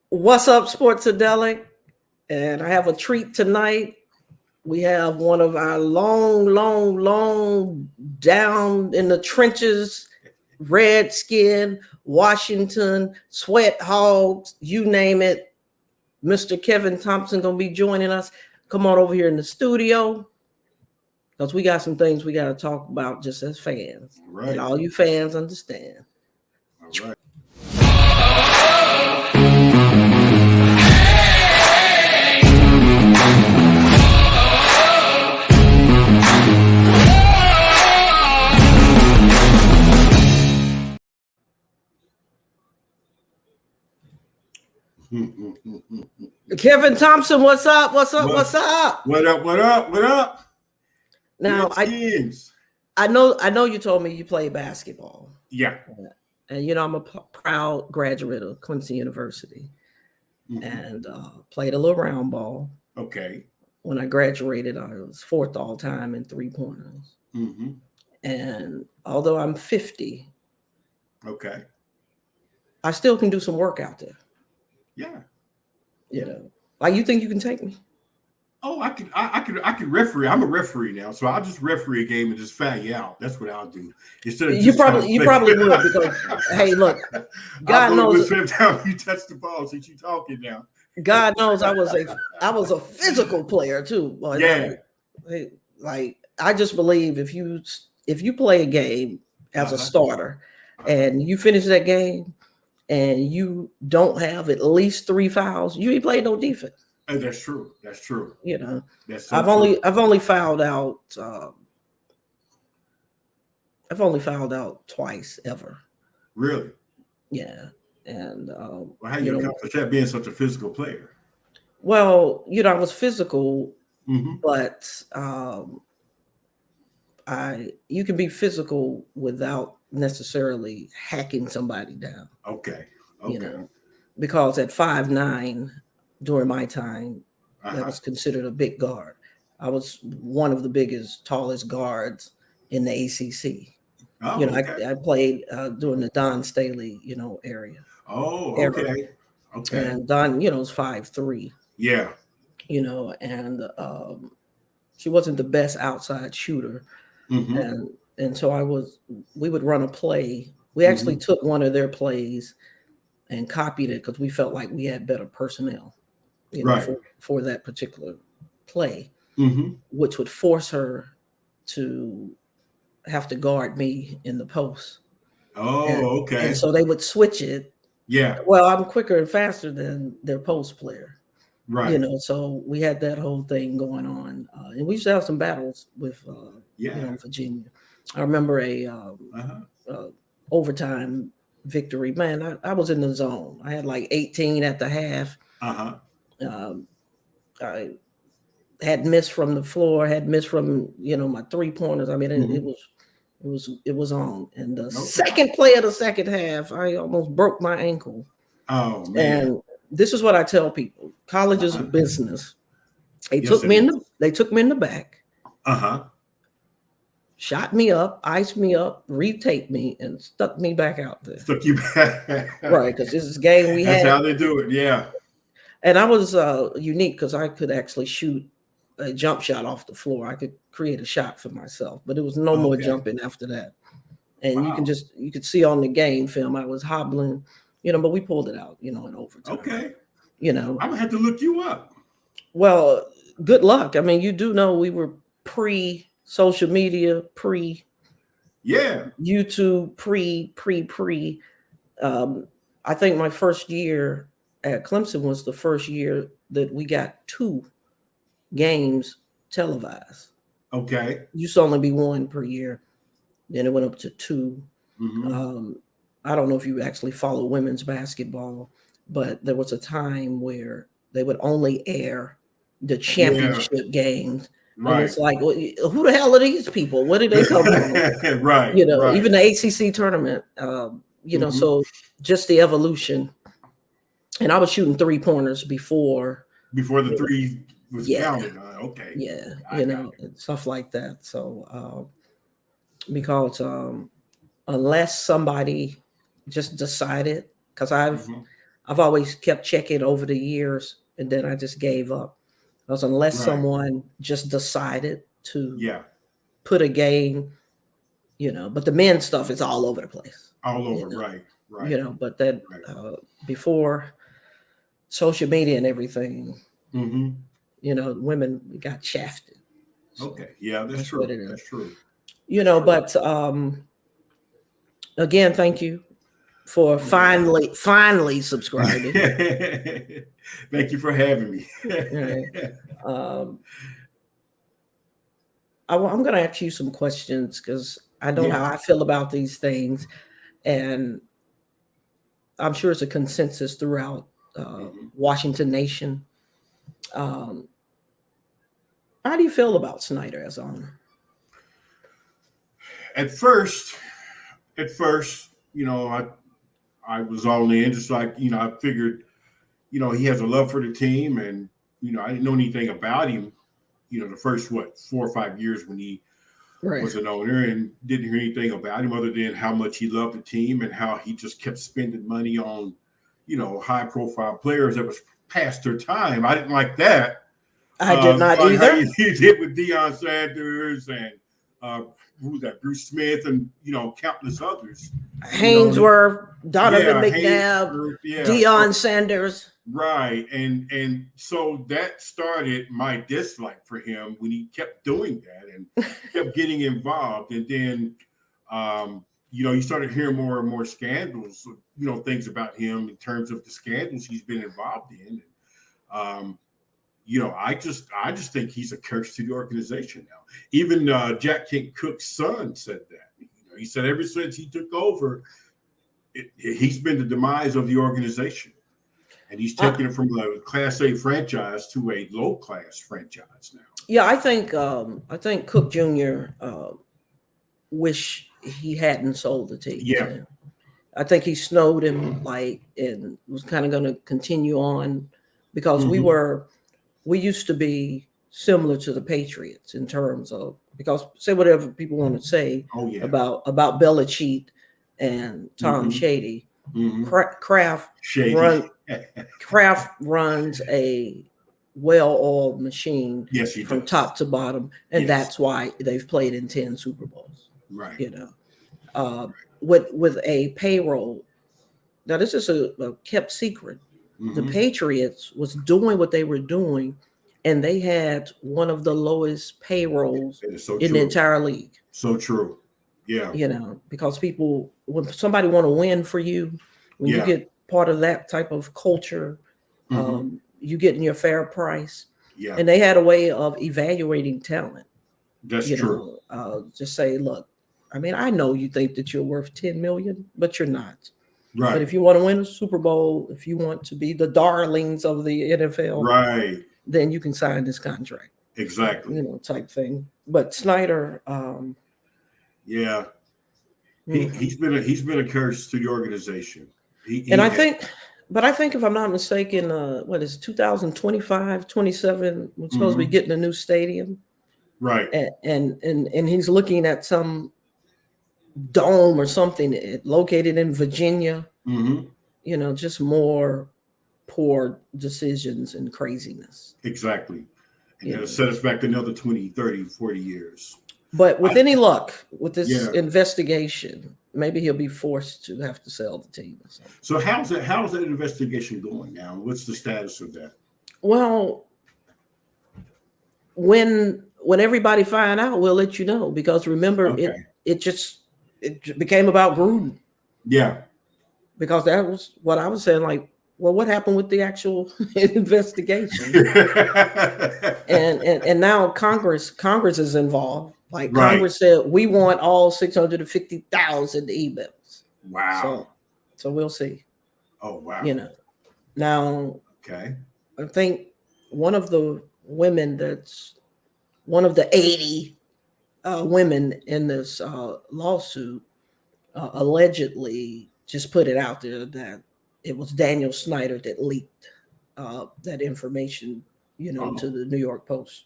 What's up, Sports-A-Delic? And I have a treat tonight. We have one of our long down in the trenches, redskin, Washington, sweat hogs, you name it. Mr. Kevin Thompson gonna be joining us. Come on over here in the studio because we got some things we got to talk about just as fans. Right. And all you fans understand. All right. Kevin Thompson, what's up? What's up? What's up? What up? What up? What up? Now I know you told me you play basketball. Yeah. And I'm a proud graduate of Clemson University, and played a little round ball. Okay. When I graduated, I was fourth all time in 3-pointers. And although I'm 50, okay, I still can do some work out there. Yeah. Like you think you can take me? Oh, I could referee. I'm a referee now, so I'll just referee a game and just foul you out. That's what I'll do. Instead of you probably would, because hey, look, God knows every time you touch the ball since you talking now. God knows I was a physical player too. But yeah. Like I just believe if you play a game as a starter and you finish that game and you don't have at least 3 fouls, you ain't played no defense. That's true. That's true. That's so I've only fouled out. I've only fouled out twice ever. Really? Yeah. And how you accomplish that being such a physical player? Well, I was physical, but you can be physical without necessarily hacking somebody down. Okay. Because at 5'9", during my time, that was considered a big guard. I was one of the biggest, tallest guards in the ACC. Oh, I played during the Don Staley, area. Oh, okay. Era. Okay. And Don, is 5'3". Yeah. And she wasn't the best outside shooter. And so we would run a play. We actually took one of their plays and copied it because we felt like we had better personnel, for that particular play, which would force her to have to guard me in the post. Oh, okay. And so they would switch it. Yeah. Well, I'm quicker and faster than their post player. Right. So we had that whole thing going on. And we used to have some battles with Virginia. I remember a overtime victory. Man, I was in the zone. I had like 18 at the half. I had missed from the floor, had missed from my 3-pointers. I mean, it was on. And the second play of the second half, I almost broke my ankle. Oh man! And this is what I tell people: college is a business. They took me in the back. Shot me up, iced me up, retaped me, and stuck me back out there. Stuck you back. Right, because this is a game we had. That's how they do it, yeah. And I was unique because I could actually shoot a jump shot off the floor. I could create a shot for myself, but it was no more jumping after that. And you could see on the game film, I was hobbling, but we pulled it out, in overtime. Okay. I'm gonna have to look you up. Well, good luck. I mean, you do know we were pre-social media, YouTube, pre. I think my first year at Clemson was the first year that we got 2 games televised. Okay. Used to only be 1 per year. Then it went up to 2. I don't know if you actually follow women's basketball, but there was a time where they would only air the championship games. Right. And it's like, well, who the hell are these people? Where did they come from? Right. Even the ACC tournament, so just the evolution. And I was shooting 3-pointers before the 3 was counted. Okay. Yeah. And stuff like that. So, because unless somebody just decided, because I've always kept checking over the years, and then I just gave up. Because unless Right. someone just decided to Yeah. put a game, but the men's stuff is all over the place. All You over. know, Right. Right. but that Right. before social media and everything, Mm-hmm. women got shafted. So Okay. Yeah, that's that's what true. it is. That's true. That's true. But again, thank you for Yeah. finally subscribing. Thank you for having me. All right. Um, I'm going to ask you some questions because I know Yeah. how I feel about these things, and I'm sure it's a consensus throughout Mhm. Washington Nation. Um, how do you feel about Snyder as owner? At first, I was all in, just like, I figured, he has a love for the team, and, I didn't know anything about him, the first, 4 or 5 years when he Right. was an owner, and didn't hear anything about him other than how much he loved the team and how he just kept spending money on, high profile players that was past their time. I didn't like that. I did not Like how either. he did with Deion Sanders and uh, who's that? Bruce Smith and countless others. You know, Hainsworth, Donovan yeah, Hayes McNabb, group, yeah. Deion Sanders. Right, and so that started my dislike for him when he kept doing that and kept getting involved, and then you started hearing more and more scandals, things about him in terms of the scandals he's been involved in. Um, I just think he's a curse to the organization now. Even Jack Kent Cook's son said that. He said ever since he took over, he's been the demise of the organization. And he's Uh, taking it from a Class A franchise to a low class franchise now. yeah, I think Cook Jr. Wish he hadn't sold the team to Yeah. him. I think he snowed him and was kind of going to continue on because Mm-hmm. we used to be similar to the Patriots in terms of, because say whatever people want to say Oh yeah. about Belichick and Tom Mm-hmm. Shady. Mm-hmm. Kraft Shady. runs a well-oiled machine Yes, he from does. top to bottom, and Yes. that's why they've played in 10 Super Bowls. Right. Uh, with a payroll. Now this is a kept secret. The Mm-hmm. Patriots was doing what they were doing, and they had one of the lowest payrolls It is so in the true. entire league. So true. Yeah. Because people, when somebody want to win for you, when you Yeah. get part of that type of culture, Mm-hmm. you getting your fair price. Yeah. And they had a way of evaluating talent. That's true. Just say, look, I mean, I know you think that you're worth 10 million, but you're not. But Right. if you want to win a Super Bowl, if you want to be the darlings of the NFL, Right. then you can sign this contract. Exactly. Type thing. But Snyder, Yeah. hmm. He's been a curse to the organization. And He I has. think, but I think if I'm not mistaken, what is it, 2025, 27, we're supposed to be Mm-hmm. getting a new stadium. Right. And he's looking at some dome or something located in Virginia, Mm-hmm. just more poor decisions and craziness. Exactly. And You it'll know. set us back another 20, 30, 40 years. But with I, any luck with this yeah. investigation, maybe he'll be forced to have to sell the team or something. So how's that investigation going now? What's the status of that? Well, when everybody find out, we'll let you know, because remember Okay. it became about Gruden, Yeah. because that was what I was saying. Like, well, what happened with the actual investigation? And now Congress is involved. Like Right. Congress said, we want all 650,000 emails. Wow. So we'll see. Oh wow. Now Okay. I think one of the women that's one of the 80 women in this lawsuit allegedly just put it out there that it was Daniel Snyder that leaked that information, to Oh the New York Post,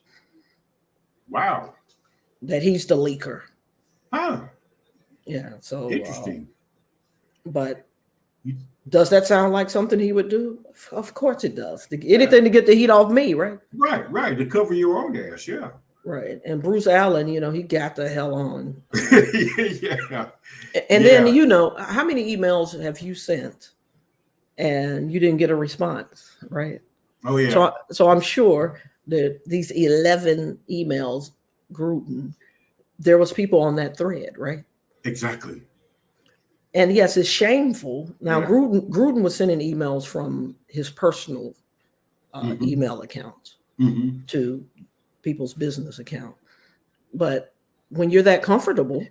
wow. that he's the leaker. Huh. Yeah. So, Interesting. but You, Does that sound like something he would do? Of course it does. Anything to get the heat off me, right? Right. To cover your own ass, yeah. Right. And Bruce Allen, he got the hell on. Yeah. And then, how many emails have you sent and you didn't get a response, right? Oh, yeah. So I'm sure that these 11 emails, Gruden, there was people on that thread, right? Exactly. And yes, it's shameful. Now, Yeah. Gruden was sending emails from his personal email account to people's business account. But when you're that comfortable,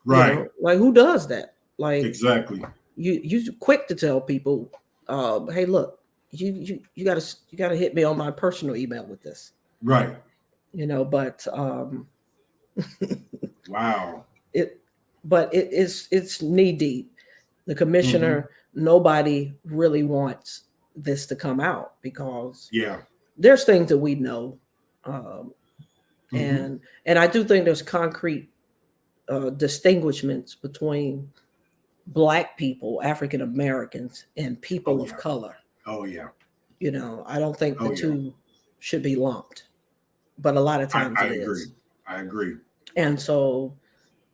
right, like who does that? Like exactly. You quick to tell people, hey, look, you gotta hit me on my personal email with this. Right. But wow. It's knee deep. The commissioner, nobody really wants this to come out because there's things that we know. And I do think there's concrete distinguishments between Black people, African Americans, and people of color. Oh yeah. I don't think the two should be lumped, but a lot of times I it agree. is. I agree.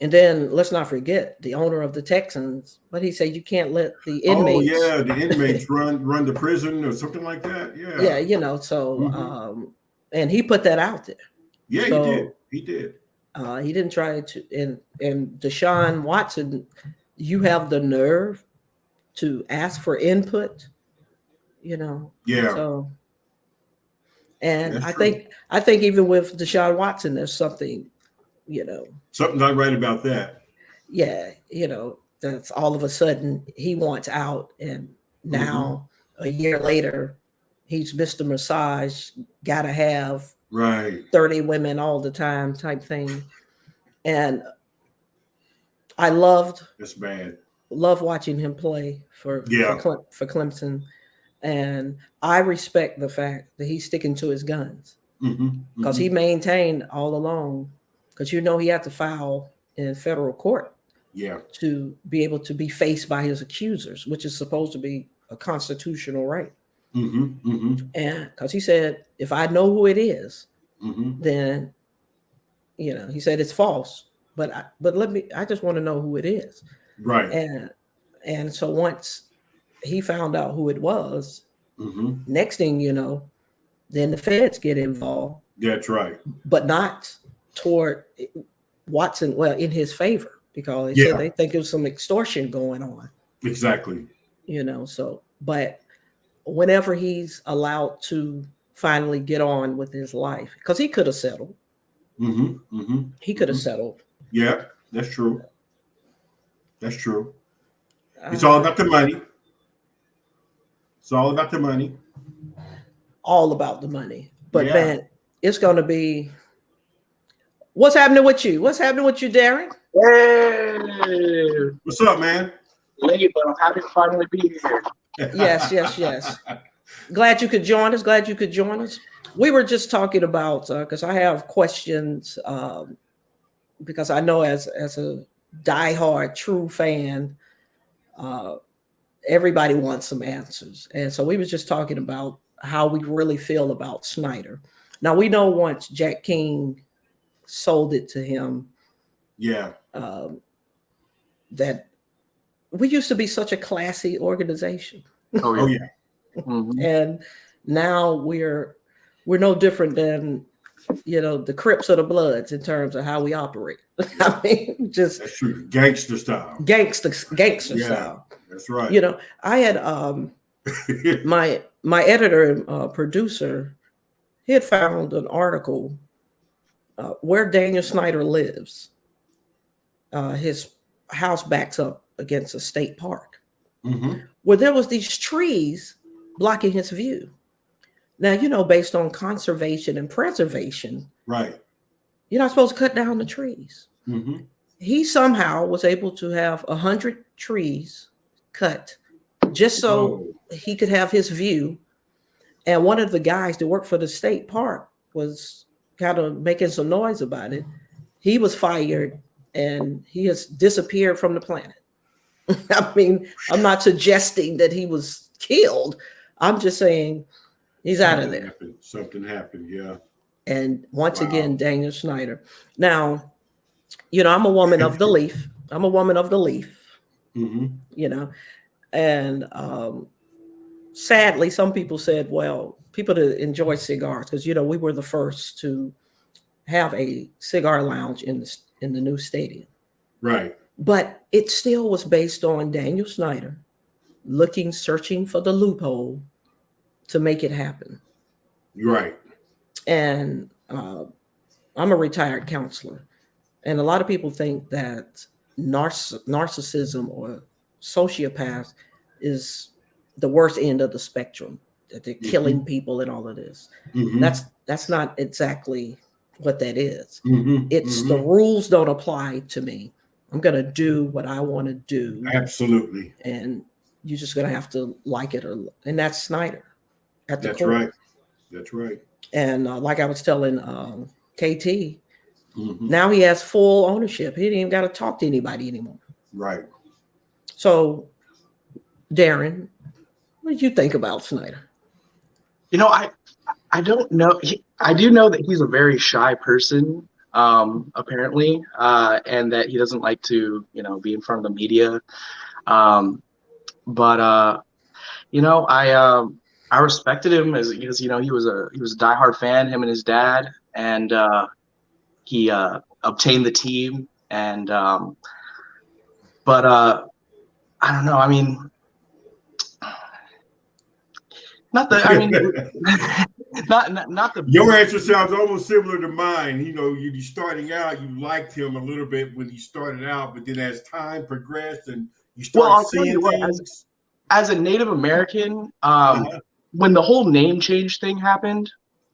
And then let's not forget the owner of the Texans, but he said you can't let the inmates. Oh yeah, the inmates run the prison or something like that. Yeah. Yeah, and he put that out there. Yeah, he did. He didn't try to. And Deshaun Watson, you have the nerve to ask for input. Yeah. So, and That's I true. think even with Deshaun Watson, there's something, something not right about that. Yeah, that's all of a sudden he wants out, and now a year later, he's Mr. Massage, gotta have 30 women all the time type thing. And I that's bad. Love watching him play for Clemson. And I respect the fact that he's sticking to his guns because he maintained all along, because he had to file in federal court to be able to be faced by his accusers, which is supposed to be a constitutional right. And because he said, if I know who it is, then he said it's false, but I just want to know who it is. Right. And so once he found out who it was, next thing you know, then the feds get involved. That's right. But not toward Watson, in his favor, because they said they think there's some extortion going on. Exactly. But whenever he's allowed to finally get on with his life, because he could have settled. He could have settled. Yeah, that's true. That's true. It's all about the money. It's all about the money. All about the money. But man, it's going to be. What's happening with you? What's happening with you, Darren? Hey. What's up, man? Late, but I'm happy to finally be here. Yes. Glad you could join us. We were just talking about, because I have questions, because I know as a diehard true fan, everybody wants some answers. And so we was just talking about how we really feel about Snyder. Now, we know once Jack King sold it to him, that we used to be such a classy organization. Oh yeah. And now we're no different than the Crips or the Bloods in terms of how we operate. I mean, just that's true. Gangster style. Gangster style. That's right. I had my editor and producer, he had found an article where Daniel Snyder lives. His house backs up against a state park, where there was these trees blocking his view. Now, based on conservation and preservation, right? You're not supposed to cut down the trees. He somehow was able to have 100 trees cut just so he could have his view. And one of the guys that worked for the state park was kind of making some noise about it. He was fired and he has disappeared from the planet. I mean, I'm not suggesting that he was killed. I'm just saying he's out of there. Something happened. Yeah. And once again, Daniel Snyder. Now, I'm a woman of the leaf. I'm a woman of the leaf, and sadly, some people said, well, people that enjoy cigars, because, we were the first to have a cigar lounge in the new stadium. Right. But it still was based on Daniel Snyder searching for the loophole to make it happen. Right. And I'm a retired counselor. And a lot of people think that narcissism or sociopath is the worst end of the spectrum, that they're killing people and all of this. That's not exactly what that is. It's the rules don't apply to me. I'm going to do what I want to do. Absolutely. And you're just going to have to like it. And that's Snyder at the That's core. right. That's right. And like I was telling KT, now he has full ownership. He didn't even got to talk to anybody anymore. Right. So, Darren, what did you think about Snyder? I don't know. I do know that he's a very shy person, apparently, and that he doesn't like to, be in front of the media. I respected him because he was a diehard fan, him and his dad, and he obtained the team. And I don't know. I mean, not the. Not the. Your answer sounds almost similar to mine. You starting out, you liked him a little bit when he started out, but then as time progressed and you started seeing things. As a Native American, when the whole name change thing happened,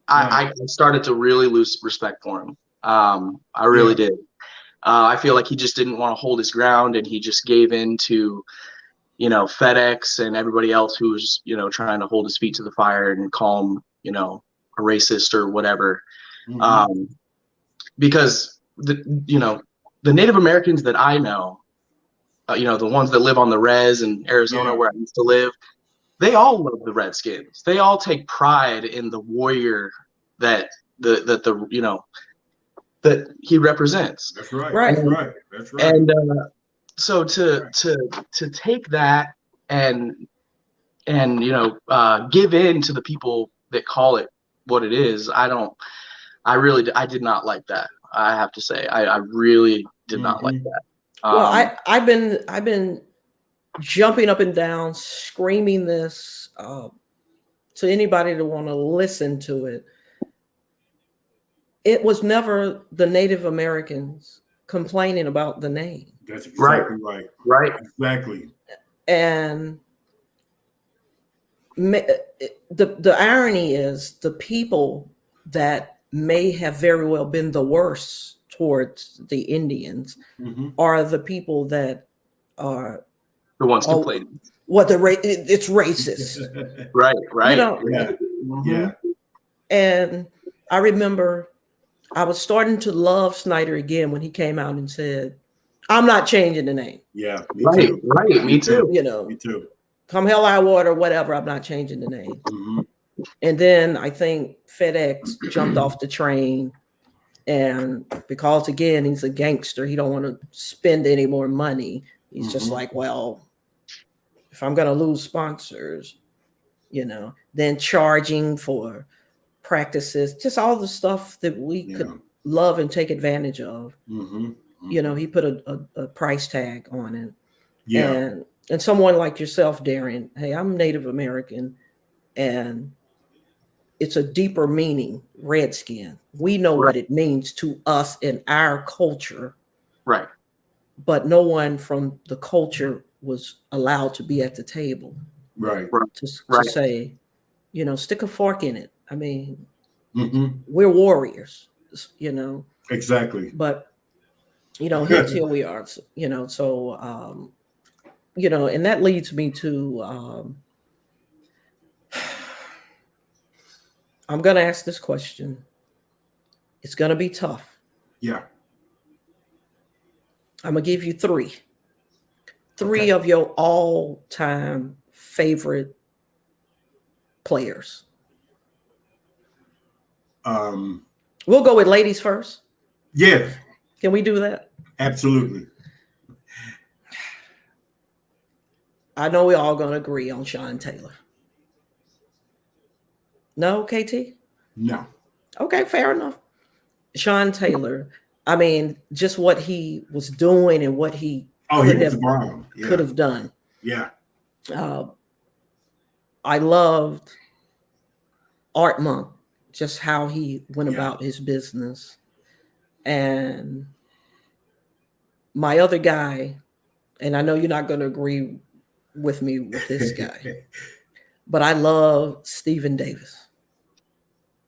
I started to really lose respect for him. I really did. I feel like he just didn't want to hold his ground, and he just gave in to, FedEx and everybody else who was, trying to hold his feet to the fire and call him, a racist or whatever. Because the Native Americans that I know, the ones that live on the res in Arizona where I used to live, they all love the Redskins. They all take pride in the warrior that that he represents. That's right. Right. That's right. That's right. And so to take that and give in to the people that call it what it is, I did not like that. I have to say, I really did not like that. Well, I've been jumping up and down, screaming this to anybody that want to listen to it. It was never the Native Americans complaining about the name. That's exactly right. Right. Exactly. And the irony is the people that may have very well been the worst towards the Indians are the people that are the ones complaining. It's racist. Right. Yeah. And I remember I was starting to love Snyder again when he came out and said, I'm not changing the name. Yeah. Right. Me too. Me too. Come hell or high water, whatever, I'm not changing the name. And then I think FedEx jumped off the train. And because, again, he's a gangster, he don't want to spend any more money. He's just like, well, if I'm going to lose sponsors, then charging for practices, just all the stuff that we could love and take advantage of. He put a price tag on it. Yeah. And someone like yourself, Darren, hey, I'm Native American, and it's a deeper meaning, Redskin. We know what it means to us in our culture. Right. But no one from the culture was allowed to be at the table. Right. To say, stick a fork in it. I mean, we're warriors, Exactly. But, here we are, so, and that leads me to, I'm going to ask this question. It's going to be tough. Yeah. I'm going to give you three 3 of your all-time favorite players. We'll go with ladies first. Yeah. Can we do that? Absolutely. I know we're all going to agree on Sean Taylor. No, KT? No. Okay, fair enough. Sean Taylor, I mean, just what he was doing and what he could have done. Yeah. I loved Art Monk, just how he went about his business. And my other guy, and I know you're not going to agree with me with this guy, but I love Stephen Davis.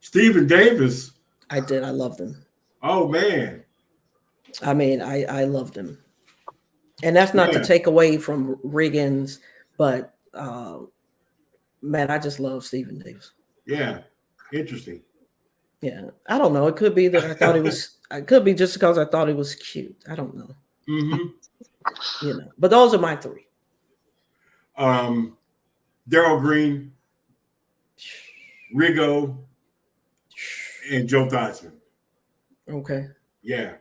Stephen Davis? I did. I loved him. Oh, man. I mean, I loved him. And that's not to take away from Riggins, but man, I just love Stephen Davis. Yeah. Interesting. Yeah. I don't know. It could be that I thought it was, it could be just because I thought it was cute. I don't know. Mm-hmm. You know, but those are my 3. Darryl Green, Riggo, and Joe Theismann. Okay. Yeah.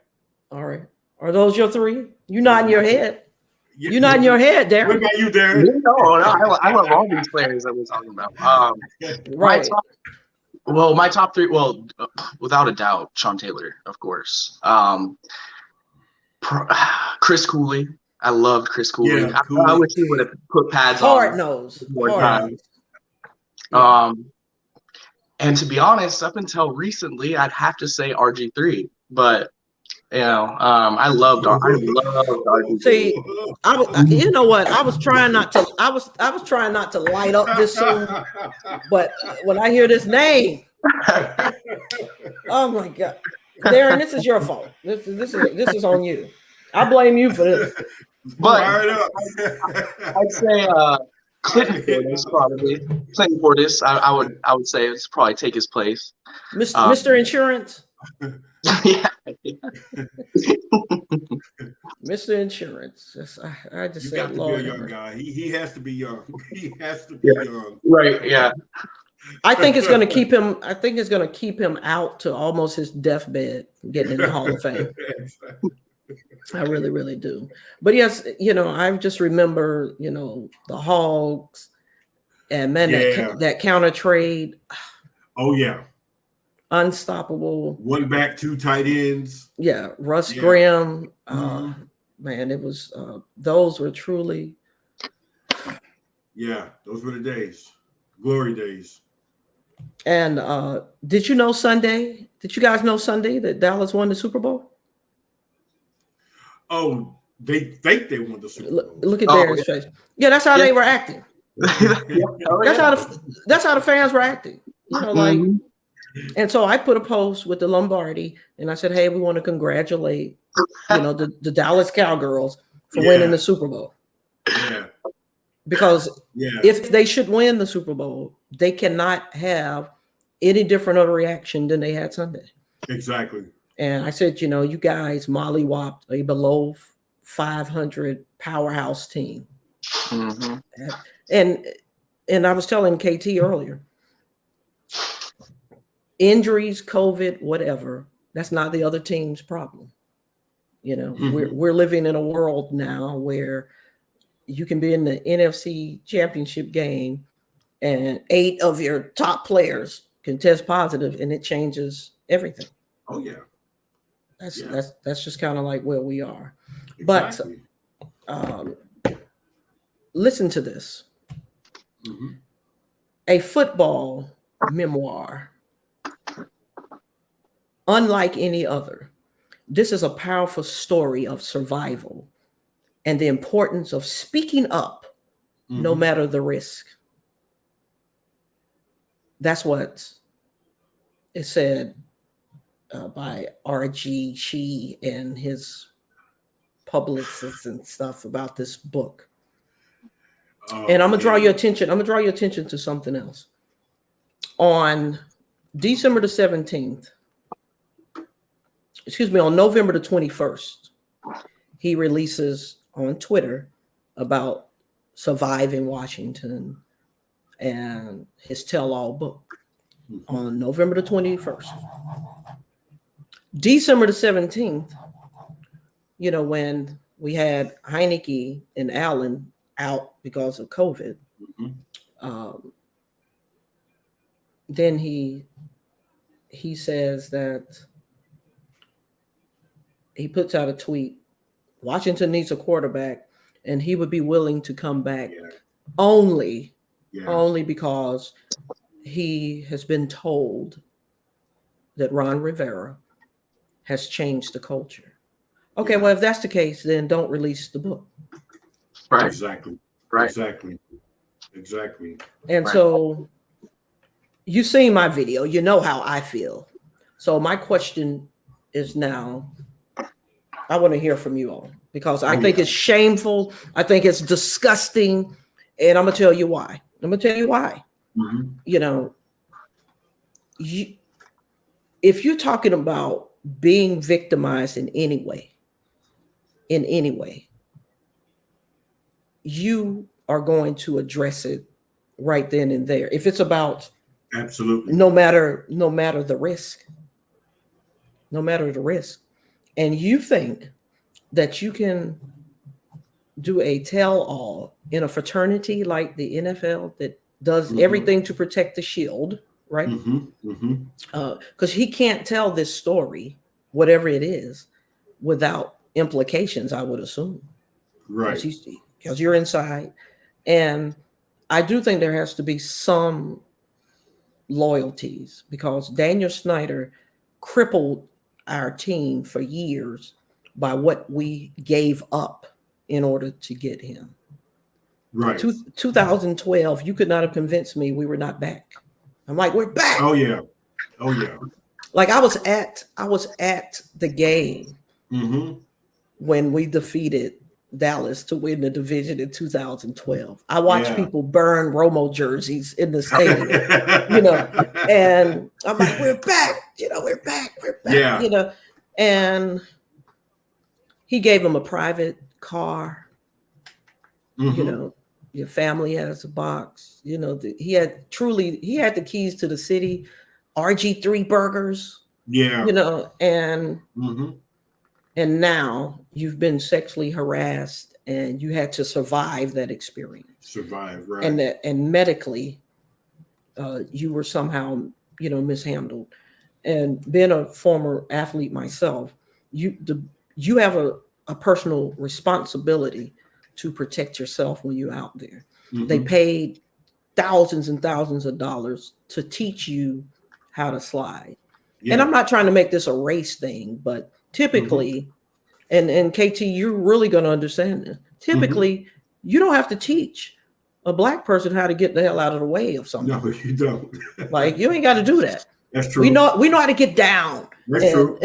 All right. Are those your 3? You nodding your head. You're nodding your head, Darren. What about you, Darren? No, I love all these players that we're talking about. Right. My top 3. Well, without a doubt, Sean Taylor, of course. Chris Cooley. I loved Chris Cooley. Yeah, I wish he would have put pads on. Hard nose. And to be honest, up until recently, I'd have to say RG3. But you know, I loved RG3. See, you know what? I was trying not to. I was trying not to light up this soon, but when I hear this name, oh my God, Darren, this is your fault. This is on you. I blame you for this. But I'd say Clinton Portis probably. Clinton Portis, I would say it's probably take his place. Mr. Insurance. Yeah. Mr. Insurance. I just you say, got to Lord, be a young guy. He has to be young. He has to be young. Right. Yeah. I think it's going to keep him. I think it's going to keep him out to almost his deathbed, getting in the Hall of Fame. I really, really do. But yes, you know, I just remember, you know, the Hogs and man, that counter trade. Oh yeah. Unstoppable. 1 back, 2 tight ends. Yeah. Russ Grimm. Man, it was, those were truly. Yeah. Those were the days. Glory days. And did you know Sunday? Did you guys know Sunday that Dallas won the Super Bowl? Oh, they think they won the Super Bowl. Look at Darren's face. Yeah, that's how they were acting. That's how the fans were acting. You know, like, and so I put a post with the Lombardi, and I said, "Hey, we want to congratulate, you know, the Dallas Cowgirls for winning the Super Bowl." Yeah. Because if they should win the Super Bowl, they cannot have any different of a reaction than they had Sunday. Exactly. And I said, you know, you guys mollywopped a below 500 powerhouse team. Mm-hmm. And I was telling KT earlier, injuries, COVID, whatever, that's not the other team's problem. You know, we're living in a world now where you can be in the NFC championship game and 8 of your top players can test positive and it changes everything. Oh yeah. That's just kind of like where we are. Exactly. But listen to this. A football memoir, unlike any other. This is a powerful story of survival and the importance of speaking up no matter the risk. That's what it said by R.G. Chime and his publicists and stuff about this book. And I'm gonna draw your attention. I'm gonna draw your attention to something else. On December the 17th, on November the 21st, he releases on Twitter about surviving Washington and his tell-all book on November the 21st. December the 17th, when we had Heineke and Allen out because of COVID, then he says that he puts out a tweet, Washington needs a quarterback, and he would be willing to come back only because he has been told that Ron Rivera has changed the culture. Okay, well, if that's the case, then don't release the book. Right. Exactly. Right. Exactly. And so you've seen my video. You know how I feel. So my question is now, I want to hear from you all because I think it's shameful. I think it's disgusting. And I'm going to tell you why. If you're talking about being victimized in any way, you are going to address it right then and there. If it's about absolutely no matter the risk, and you think that you can do a tell-all in a fraternity like the NFL that does everything to protect the shield, right? Because he can't tell this story, whatever it is, without implications, I would assume. Right. Because you're inside. And I do think there has to be some loyalties because Daniel Snyder crippled our team for years by what we gave up in order to get him. Right. 2012, you could not have convinced me we were not back. I'm like, we're back. Oh yeah. Like I was at the game when we defeated Dallas to win the division in 2012. I watched people burn Romo jerseys in the stadium, and I'm like, we're back, we're back. Yeah. And he gave him a private car, your family has a box, he had the keys to the city, RG3 burgers, and now you've been sexually harassed and you had to survive that experience. Right. And medically, you were somehow, mishandled. And being a former athlete myself, you have a personal responsibility to protect yourself when you're out there. They paid thousands and thousands of dollars to teach you how to slide. Yeah. And I'm not trying to make this a race thing, but typically, and KT, you're really going to understand this. Typically, you don't have to teach a Black person how to get the hell out of the way of something. No, you don't. Like you ain't got to do that. That's true. We know how to get down. That's true.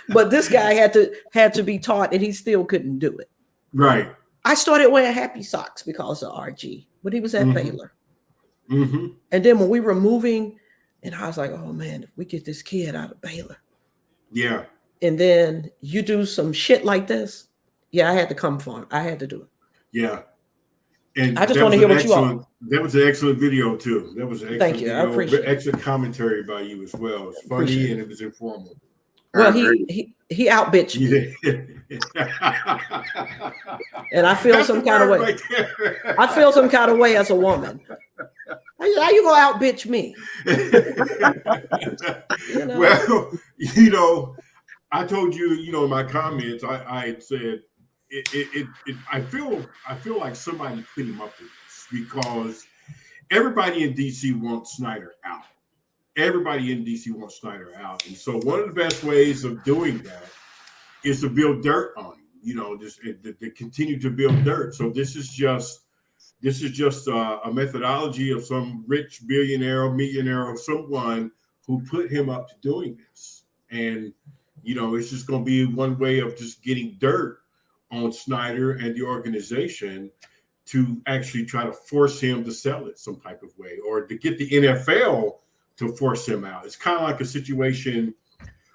But this guy had to be taught, and he still couldn't do it. Right. I started wearing happy socks because of RG, but he was at Baylor. And then when we were moving, and I was like, oh man, if we get this kid out of Baylor. Yeah. And then you do some shit like this. Yeah, I had to come for him. I had to do it. Yeah. And I just want to hear what you all. That was an excellent video too. That was an excellent Thank you. video. I appreciate it. Excellent commentary by you as well. It's funny and it was informal. Well, he outbitched me. And I feel some kind of way. Right, I feel some kind of way as a woman. How you gonna outbitch me? Well, I told you, in my comments, I said I feel like somebody put him up with this because everybody in DC wants Snyder out. Everybody in DC wants Snyder out. And so one of the best ways of doing that is to build dirt on him, just to continue to build dirt. So this is just a methodology of some rich billionaire or millionaire or someone who put him up to doing this. And, it's just going to be one way of just getting dirt on Snyder and the organization to actually try to force him to sell it some type of way or to get the NFL to force him out. It's kind of like a situation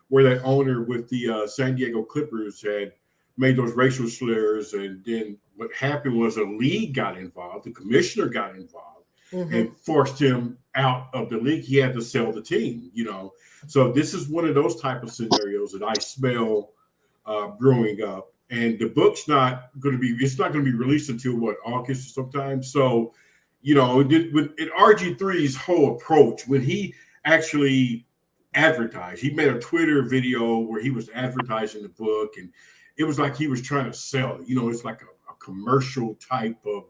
where that owner with the San Diego Clippers had made those racial slurs, and then what happened was a league got involved, the commissioner got involved, and forced him out of the league. He had to sell the team, So this is one of those type of scenarios that I smell growing up. And the book's not going to be released until August or sometime. So, with RG3's whole approach, when he actually advertised, he made a Twitter video where he was advertising the book, and it was like he was trying to sell it. It's like a commercial type of,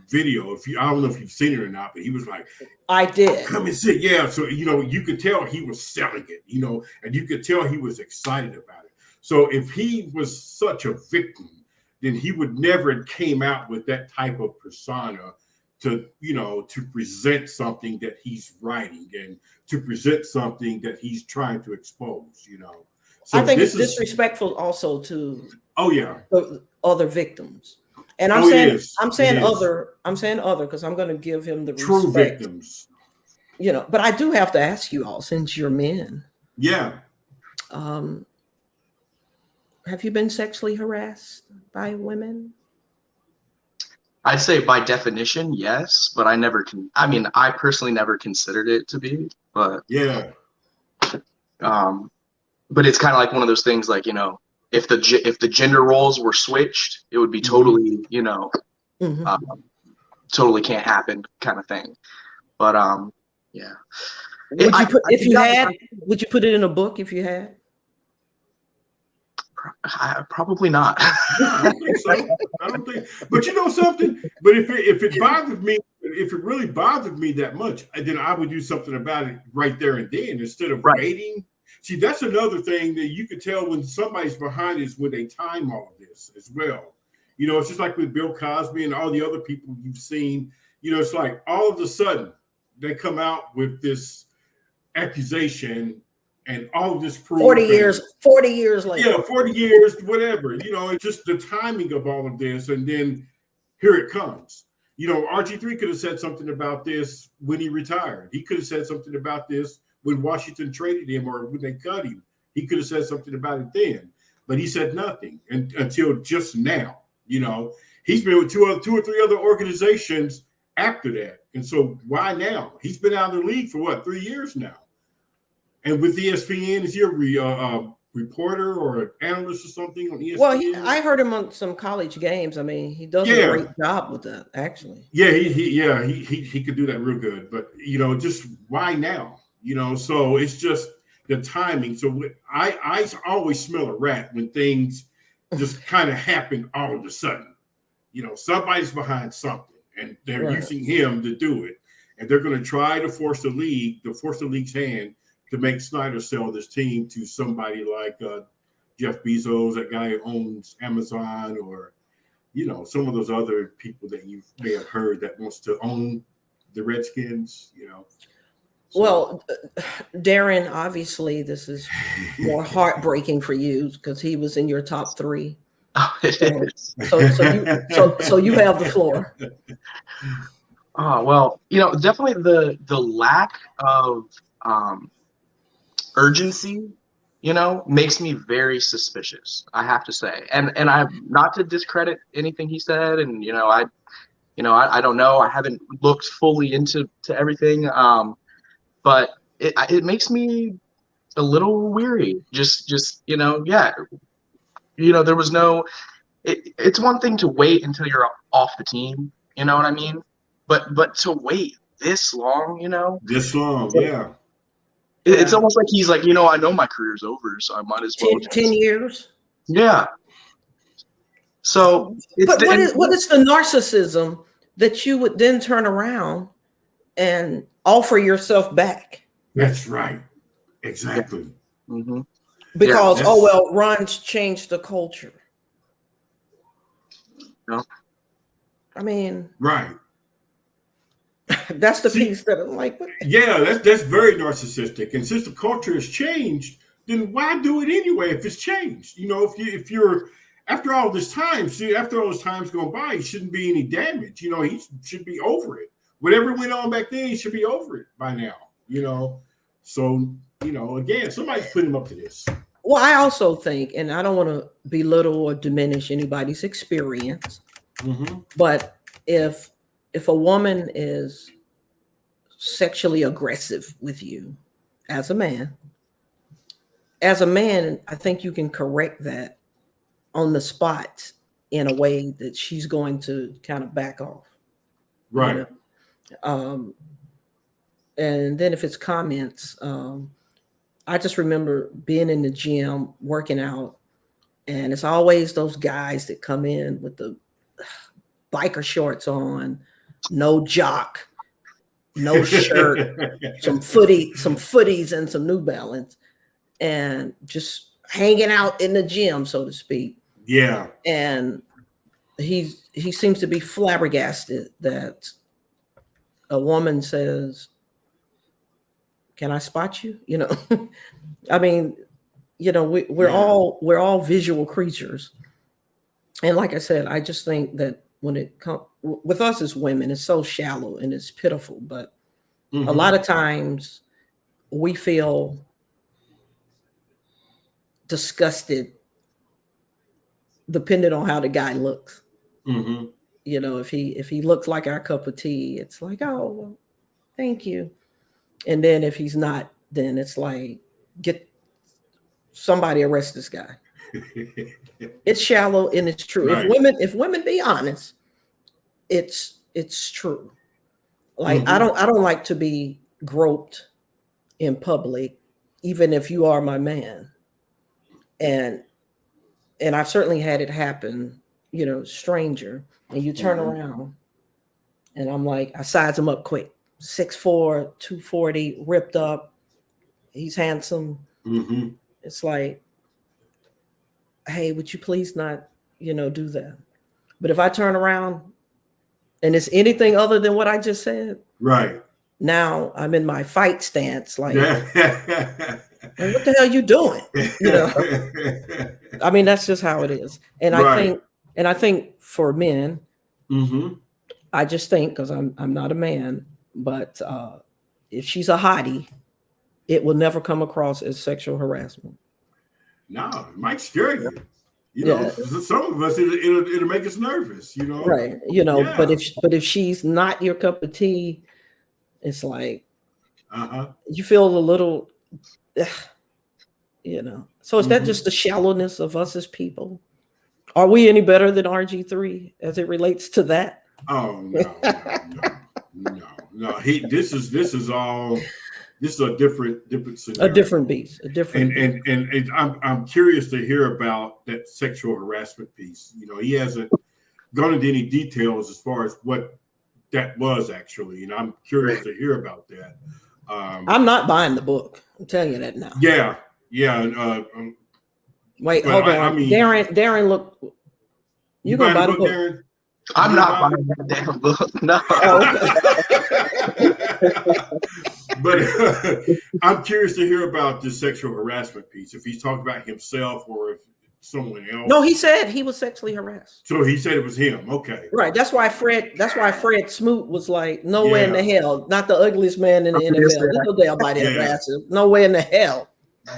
video. I don't know if you've seen it or not, but he was like, I did. Come and sit. Yeah. So, you could tell he was selling it, and you could tell he was excited about it. So if he was such a victim, then he would never have came out with that type of persona to present something that he's writing and to present something that he's trying to expose, So I think it's disrespectful also to other victims. And I'm saying other because I'm going to give him the true respect. Victims. But I do have to ask you all, since you're men. Yeah. Have you been sexually harassed by women? I'd say by definition, yes, but I personally never considered it to be, but yeah. But it's kind of like one of those things, like, if the gender roles were switched, it would be totally, totally can't happen kind of thing. But yeah. Would you put it in a book if you had? Probably not. I don't think. But you know something? But if it bothered me, if it really bothered me that much, then I would do something about it right there and then instead of waiting. See, that's another thing that you could tell when somebody's behind is when they time all of this as well. It's just like with Bill Cosby and all the other people you've seen. It's like all of a sudden they come out with this accusation and all of this proof. 40 years later. Yeah, 40 years, whatever. It's just the timing of all of this. And then here it comes. RG3 could have said something about this when he retired. He could have said something about this when Washington traded him or when they cut him. He could have said something about it then. But he said nothing until just now. He's been with two or three other organizations after that. And so why now? He's been out of the league for 3 years now. And with ESPN, is he a reporter or an analyst or something on ESPN? Well, I heard him on some college games. I mean, he does a great job with that, actually. Yeah, he could do that real good. But just why now? So it's just the timing. So I always smell a rat when things just kind of happen all of a sudden. Somebody's behind something, and they're using him to do it, and they're going to try to force the league's hand to make Snyder sell this team to somebody like Jeff Bezos, that guy who owns Amazon, or some of those other people that you may have heard that wants to own the Redskins. So. Well, Darren, obviously this is more heartbreaking for you because he was in your top 3. Oh, it is. So you have the floor. Oh, well, definitely the lack of urgency, makes me very suspicious, I have to say. And I'm not to discredit anything he said. And, I don't know. I haven't looked fully into everything. But it makes me a little weary. Just there was no, it's one thing to wait until you're off the team. You know what I mean? But to wait this long, This long, yeah. It's almost like he's like, I know my career's over, so I might as well. 10 years? Yeah. So, what is the narcissism that you would then turn around and offer yourself back? That's right. Exactly. Yeah. Mm-hmm. Because, Ron's changed the culture. No. I mean, right. That's the piece that I'm like, what? Yeah, that's very narcissistic. And since the culture has changed, then why do it anyway if it's changed? If you're after all this time, after all this time's gone by, it shouldn't be any damage. He should be over it. Whatever went on back then, he should be over it by now. So, again, somebody's putting him up to this. Well, I also think, and I don't want to belittle or diminish anybody's experience, but if a woman is sexually aggressive with you as a man, I think you can correct that on the spot in a way that she's going to kind of back off. Right. You know? And then if it's comments, I just remember being in the gym working out, and it's always those guys that come in with the biker shorts on, no jock, no shirt, some footies and some New Balance, and just hanging out in the gym, so to speak. Yeah. And he seems to be flabbergasted that a woman says, "Can I spot you?" You know, I mean, you know, we're all visual creatures, and like I said, I just think that when it comes with us as women, it's so shallow and it's pitiful. But a lot of times we feel disgusted, depending on how the guy looks. You know, if he looks like our cup of tea, it's like, oh, well, thank you. And then if he's not, then it's like, get somebody arrest this guy. It's shallow and it's true. Right. If women be honest, it's true. Like I don't like to be groped in public, even if you are my man. And I've certainly had it happen, you know, stranger, and you turn around and I'm like, I size him up quick. 6'4", 240, ripped up. He's handsome. It's like, hey, would you please not, you know, do that? But if I turn around and it's anything other than what I just said, right now I'm in my fight stance. Like, what the hell are you doing? You know, I mean, that's just how it is. And I think for men, I just think, because I'm not a man, but if she's a hottie, it will never come across as sexual harassment. No, it might scare you. You know, some of us it'll make us nervous. You know, right? You know, but if she's not your cup of tea, it's like you feel a little, you know. So is that just the shallowness of us as people? Are we any better than RG3 as it relates to that? Oh no. This is a different scenario. A different beast. And I'm curious to hear about that sexual harassment piece. You know, he hasn't gone into any details as far as what that was actually, and I'm curious to hear about that. I'm not buying the book. I'm telling you that now. Yeah. Wait, hold on. I mean, Darren, look. You gonna buy the book, Darren? I'm not buying that damn book. No. But I'm curious to hear about the sexual harassment piece. If he's talking about himself or if someone else. No, he said he was sexually harassed. So he said it was him. Okay. Right. That's why Fred Smoot was like, no way in the hell. Not the ugliest man in the NFL. There's no damn body harassed him. No way in the hell.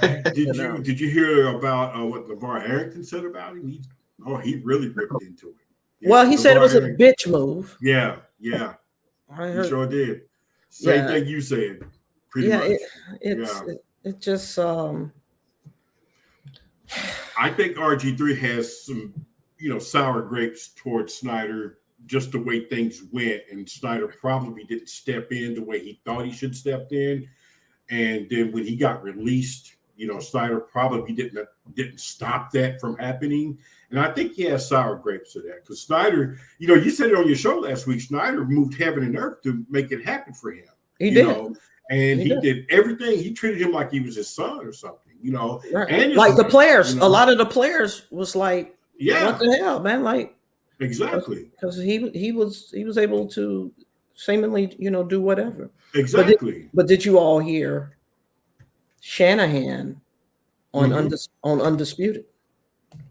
Did you hear about what LeVar Arrington said about him? He really ripped into it. Yeah, well, he said it was a bitch move. Yeah. I heard. He sure did. Same thing you said. Pretty much. It just. I think RG3 has some, sour grapes towards Snyder, just the way things went, and Snyder probably didn't step in the way he thought he should step in, and then when he got released, Snyder probably didn't stop that from happening. And I think he has sour grapes to that, because Snyder, you said it on your show last week, Snyder moved heaven and earth to make it happen for him. He did. And he did everything. He treated him like he was his son or something, Right. And like the players, a lot of the players was like, what the hell, man? Like, exactly. Because he was able to seemingly, do whatever. Exactly. But did you all hear Shanahan on Undisputed?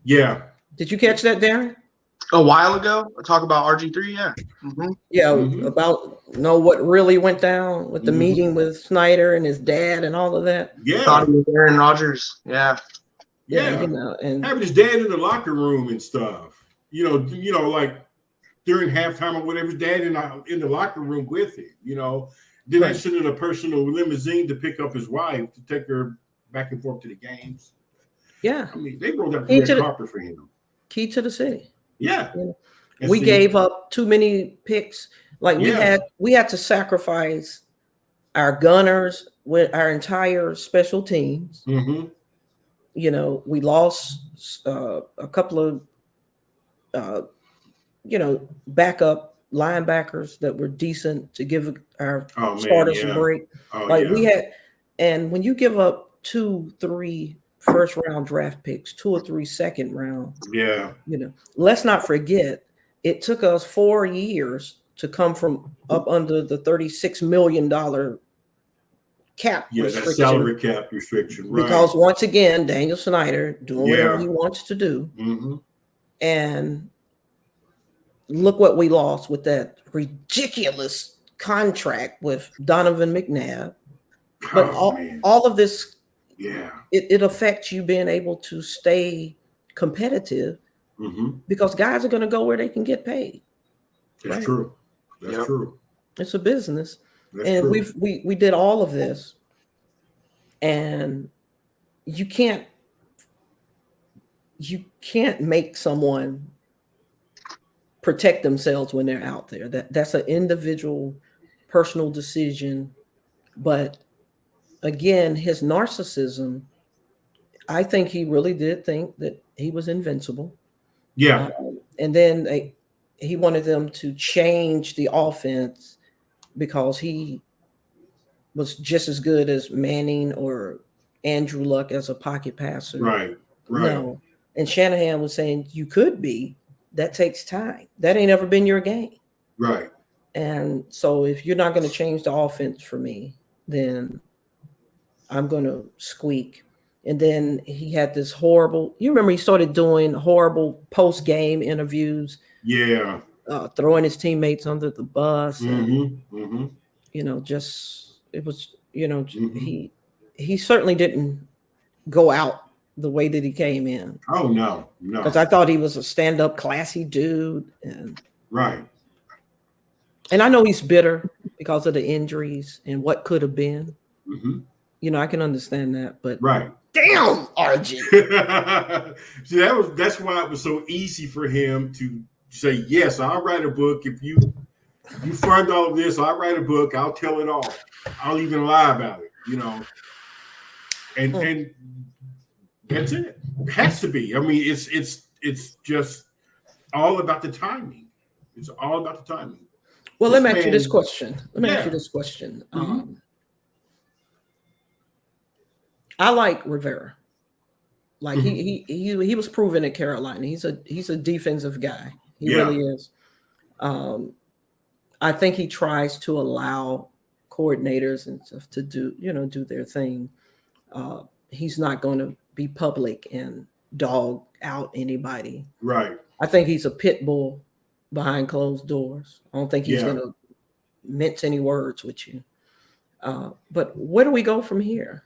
Yeah. Did you catch that, Darren? A while ago, talk about RG3, yeah. Yeah, about what really went down with the meeting with Snyder and his dad and all of that. Yeah. Thought he was Aaron Rodgers, yeah. Yeah, you know, and having his dad in the locker room and stuff. Like during halftime or whatever, his dad in the locker room with him. Then I sent in a personal limousine to pick up his wife to take her back and forth to the games. Yeah, I mean, they rolled out the red carpet for him. Key to the city. Yeah, we gave up too many picks. Like we had to sacrifice our gunners with our entire special teams. Mm-hmm. We lost a couple of backup linebackers that were decent to give our starters a break. We had, and when you give up 2-3 first round draft picks, 2 or 3 second round, let's not forget it took us 4 years to come from up under the $36 million cap restriction. That salary cap restriction, right? Because once again, Daniel Snyder doing whatever he wants to do, and look what we lost with that ridiculous contract with Donovan McNabb. But all of this, it affects you being able to stay competitive because guys are going to go where they can get paid. That's true. That's true. It's a business. That's true. we did all of this, and you can't make someone protect themselves when they're out there. That's an individual personal decision. But again, his narcissism, I think he really did think that he was invincible. Yeah. And then he wanted them to change the offense because he was just as good as Manning or Andrew Luck as a pocket passer. Right. No. And Shanahan was saying you could be. That takes time. That ain't ever been your game. Right. And so if you're not going to change the offense for me, then I'm going to squeak. And then he had this horrible, you remember he started doing horrible post-game interviews. Yeah. Throwing his teammates under the bus. And, it was, he certainly didn't go out the way that he came in. Oh, no. Because I thought he was a stand-up, classy dude. Right. And I know he's bitter because of the injuries and what could have been. I can understand that. But damn, RG. See, that's why it was so easy for him to say, yes, I'll write a book. If you fund all of this, I'll write a book. I'll tell it all. I'll even lie about it, And that's it. It has to be. I mean, it's just all about the timing. It's all about the timing. Well, let me ask you this question. I like Rivera. Like he was proven at Carolina. He's a defensive guy. He really is. I think he tries to allow coordinators and stuff to do their thing. He's not going to be public and dog out anybody. Right. I think he's a pit bull behind closed doors. I don't think he's going to mince any words with you. But where do we go from here?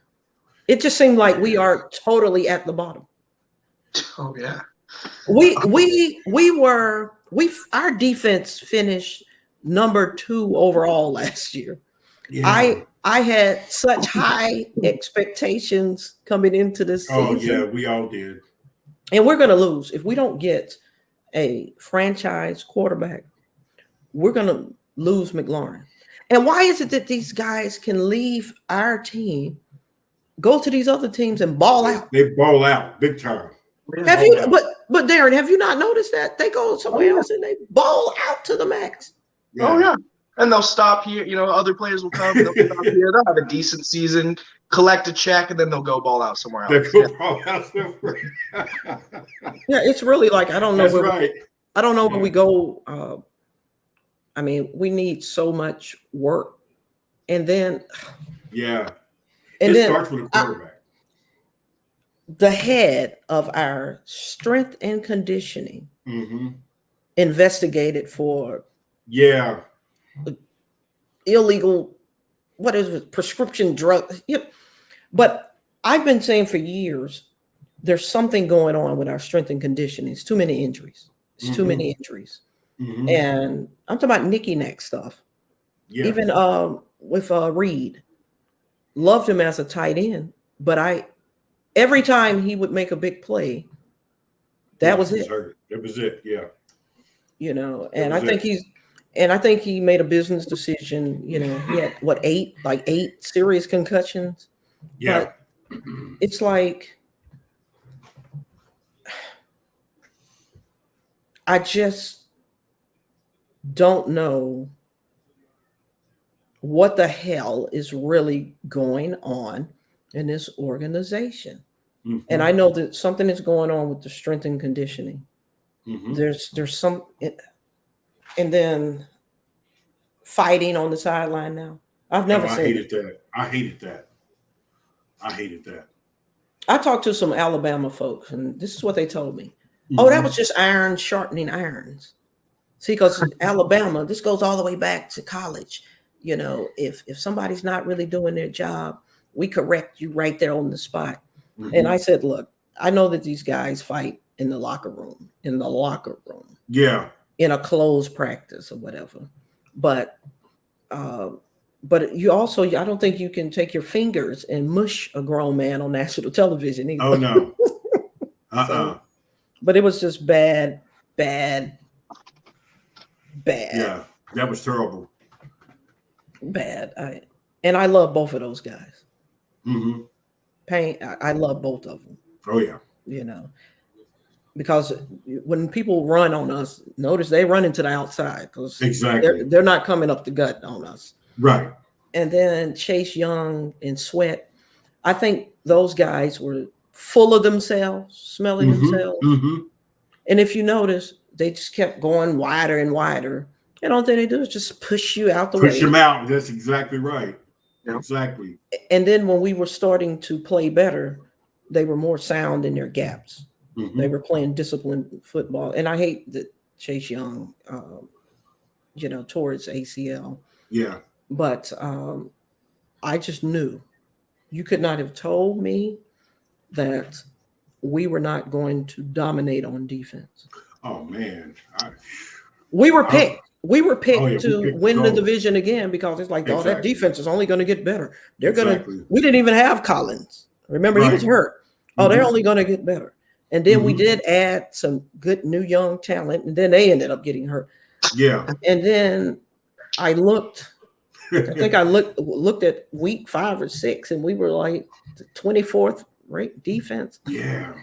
It just seemed like we are totally at the bottom. Oh yeah. Our defense finished number 2 overall last year. Yeah. I had such high expectations coming into this season. Oh yeah, we all did. And we're going to lose if we don't get a franchise quarterback. We're going to lose McLaurin. And why is it that these guys can leave our team, go to these other teams and ball out? They ball out big time. But Darren, have you not noticed that they go somewhere else and they ball out to the max? Yeah. Oh yeah, and they'll stop here. Other players will come. They'll stop here. They'll have a decent season, collect a check, and then they'll go ball out somewhere else. Yeah, it's really like I don't know. I don't know where we go. I mean, we need so much work, and then it starts with a quarterback. The head of our strength and conditioning investigated for illegal, what is it, prescription drug. But I've been saying for years, there's something going on with our strength and conditioning. It's too many injuries. It's too many injuries. And I'm talking about Nicky Neck stuff. Yeah. Even with Reed, loved him as a tight end, but every time he would make a big play, that was it. That was it. Yeah. You know, and I think he made a business decision. You know, he had eight serious concussions. Yeah. But it's like, I just don't know what the hell is really going on in this organization. And I know that something is going on with the strength and conditioning. There's some, and then fighting on the sideline now. I've never seen hated that. I hated that. I talked to some Alabama folks, and this is what they told me. Oh, that was just iron sharpening irons. See, because Alabama, this goes all the way back to college. You know, if somebody's not really doing their job, we correct you right there on the spot. And I said, look, I know that these guys fight in the locker room. Yeah. In a closed practice or whatever. But you also, I don't think you can take your fingers and mush a grown man on national television either. Oh, no. So, but it was just bad. Yeah, that was terrible. Bad. I love both of those guys. Payne, I love both of them. Oh, yeah. You know, because when people run on us, notice they run into the outside because they're not coming up the gut on us. Right. And then Chase Young and Sweat, I think those guys were full of themselves, smelling themselves. And if you notice, they just kept going wider and wider. And all they do is just push you out the way. Push them out. That's exactly right. Yeah. Exactly. And then when we were starting to play better, they were more sound in their gaps. They were playing disciplined football. And I hate that Chase Young, tore his ACL. Yeah. But I just knew you could not have told me that we were not going to dominate on defense. Oh, man. We were picked. We were picked to win the division again because it's like, that defense is only going to get better. They're going to – we didn't even have Collins. Remember, he was hurt. Oh, they're only going to get better. And then we did add some good new young talent, and then they ended up getting hurt. Yeah. And then I looked at week 5 or 6, and we were like the 24th ranked defense. Yeah.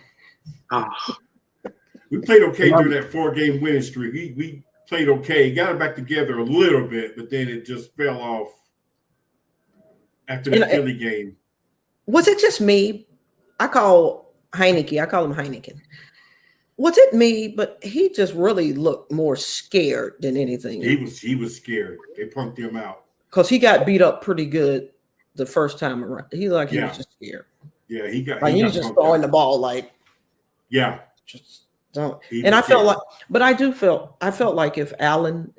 We played okay during that 4-game winning streak. We played okay, got it back together a little bit, but then it just fell off after the Philly game. Was it just me? I call him Heineken. Was it me? But he just really looked more scared than anything. He was scared. They punked him out. Because he got beat up pretty good the first time around. He was just scared. Yeah, he was just throwing the ball like. Yeah. Just don't. And I felt like if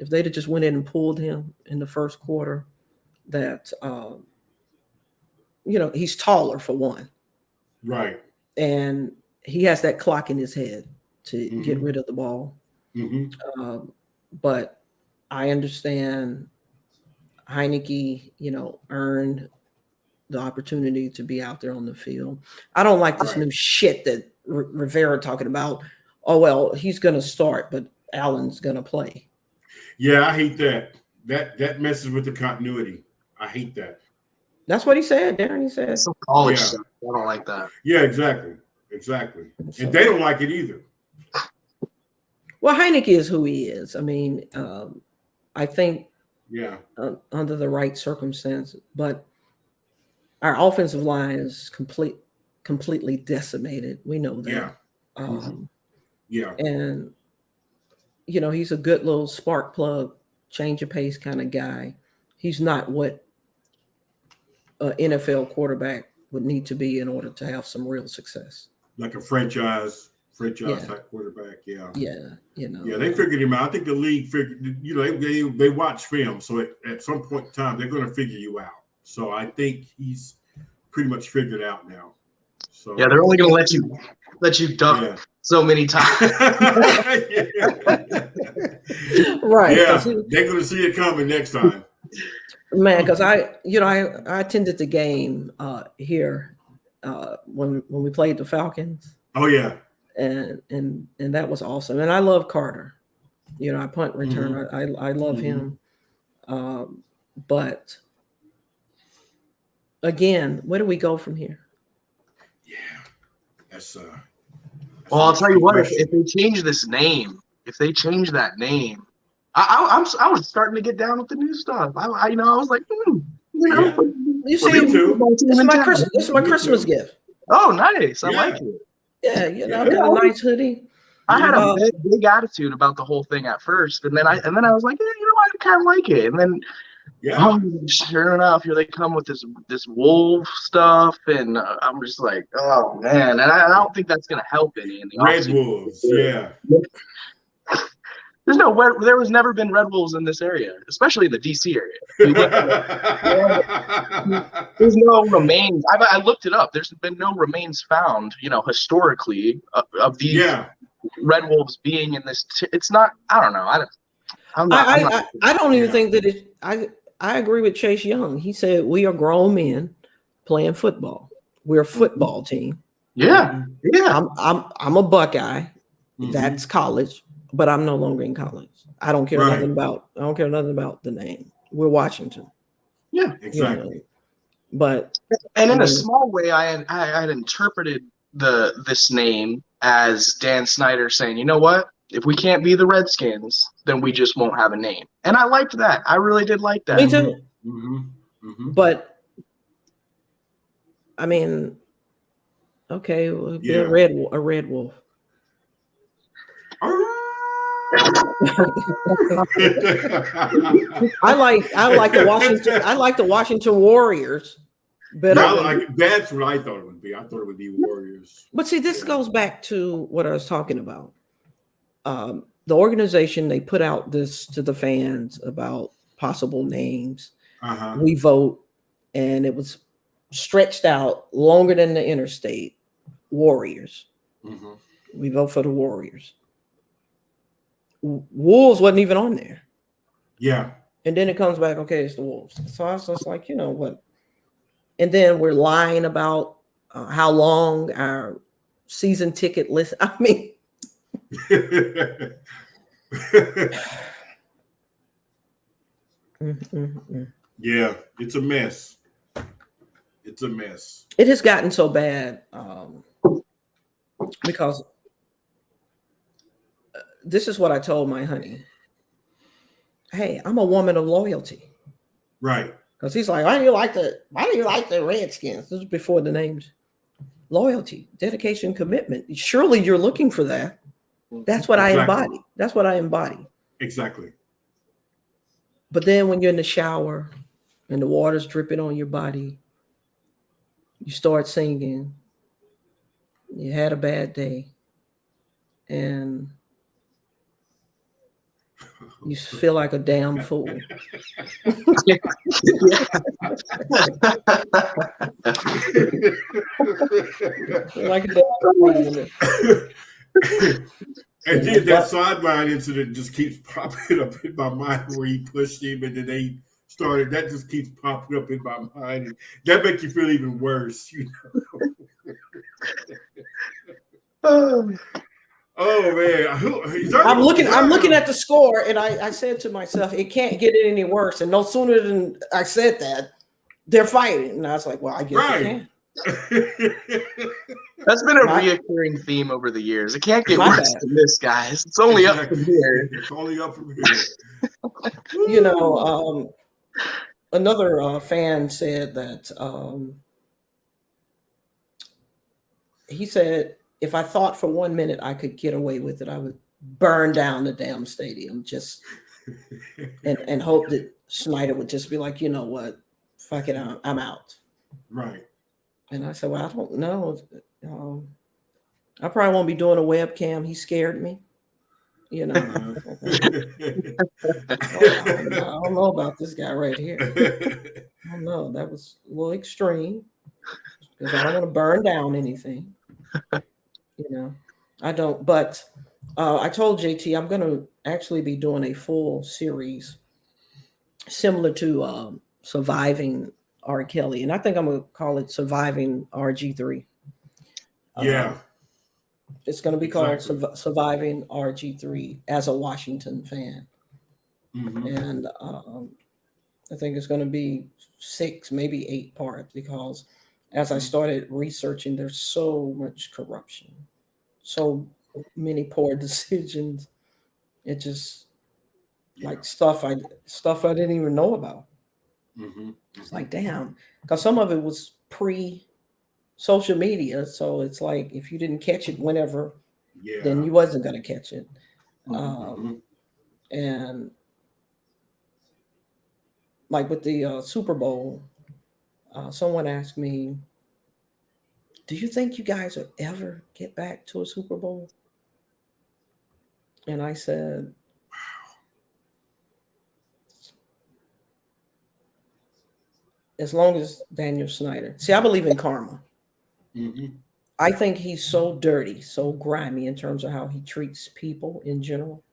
they'd have just went in and pulled him in the first quarter, that he's taller for one. Right. And he has that clock in his head to get rid of the ball. But I understand Heineke, earned the opportunity to be out there on the field. I don't like this new shit that Rivera talking about. Oh, well, he's going to start, but Allen's going to play. Yeah, I hate that. That messes with the continuity. I hate that. That's what he said, Darren. He said. Some college stuff. I don't like that. Yeah, exactly. And they don't like it either. Well, Heineke is who he is. I mean, I think under the right circumstances, but our offensive line is completely decimated. We know that. And he's a good little spark plug, change of pace kind of guy. He's not what an NFL quarterback would need to be in order to have some real success. Like a franchise type quarterback. Yeah. Yeah, they figured him out. I think the league figured, they watch film. So at some point in time, they're going to figure you out. So I think he's pretty much figured out now. So yeah, they're only going to let you duck so many times. Right. Yeah, they're going to see it coming next time. Man, because I attended the game here when we played the Falcons. Oh yeah, and that was awesome. And I love Carter. I punt return. I love him. But again, where do we go from here? Yeah, that's well, I'll tell you what. If they change this name, if they change that name, I was starting to get down with the new stuff. I was like, you see, it's my Christmas gift. Oh, nice! I like it. Yeah, I've got a nice hoodie. I had a big attitude about the whole thing at first, and then I was like, I kind of like it. And then, sure enough, here they come with this wolf stuff, and I'm just like, oh man! And I don't think that's gonna help any in the Red Wolves. Yeah. There was never been red wolves in this area, especially in the DC area. There's no remains. I looked it up. There's been no remains found, historically of these red wolves being in this. It's not. I don't know. I don't even think that it. I agree with Chase Young. He said we are grown men playing football. We're a football team. Yeah. I'm a Buckeye. That's college. But I'm no longer in college. I don't care nothing about the name. We're Washington. Yeah, exactly. But in a small way, I had interpreted this name as Dan Snyder saying, you know what? If we can't be the Redskins, then we just won't have a name. And I liked that. I really did like that. Me too. But I mean, okay, we'll be a red wolf. I like the Washington Warriors better. That's what I thought it would be. I thought it would be Warriors. But see, this goes back to what I was talking about. The organization, they put out this to the fans about possible names. We vote, and it was stretched out longer than the interstate. Warriors. We vote for the Warriors. Wolves wasn't even on there. Yeah. And then it comes back, okay, it's the Wolves. So I was just like, what? And then we're lying about how long our season ticket list. I mean. Yeah, it's a mess. It's a mess. It has gotten so bad because this is what I told my honey. Hey, I'm a woman of loyalty. Right. Because he's like, why do you like the Redskins? This is before the names. Loyalty, dedication, commitment. Surely you're looking for that. That's what I embody. That's what I embody. Exactly. But then when you're in the shower and the water's dripping on your body, you start singing. You had a bad day. And you feel like a damn fool. Like a damn fool. And then that sideline incident just keeps popping up in my mind where he pushed him and then they started. That just keeps popping up in my mind. And that makes you feel even worse, Oh man! I'm looking at the score, and I said to myself, "It can't get any worse." And no sooner than I said that, they're fighting, and I was like, "Well, I guess it can." That's been a reoccurring theme over the years. It can't get worse than this, guys. It's only up from here. It's only up from here. Another fan said that he said, if I thought for 1 minute I could get away with it, I would burn down the damn stadium and hope that Snyder would just be like, you know what, fuck it, I'm out. Right. And I said, well, I don't know. I probably won't be doing a webcam. He scared me. I don't know about this guy right here. I don't know. That was a little extreme. because I don't want to burn down anything. You know, I don't. But I told JT I'm going to actually be doing a full series similar to Surviving R. Kelly, and I think I'm going to call it Surviving RG3. Yeah. It's going to be called Surviving RG3 as a Washington fan. And I think it's going to be 6, maybe 8 parts, because as I started researching, there's so much corruption, so many poor decisions. It just like stuff I didn't even know about. It's like, damn, because some of it was pre-social media, so it's like if you didn't catch it whenever, then you wasn't going to catch it. And like with the Super Bowl, someone asked me, do you think you guys will ever get back to a Super Bowl? And I said, as long as Daniel Snyder. See, I believe in karma. I think he's so dirty, so grimy in terms of how he treats people in general,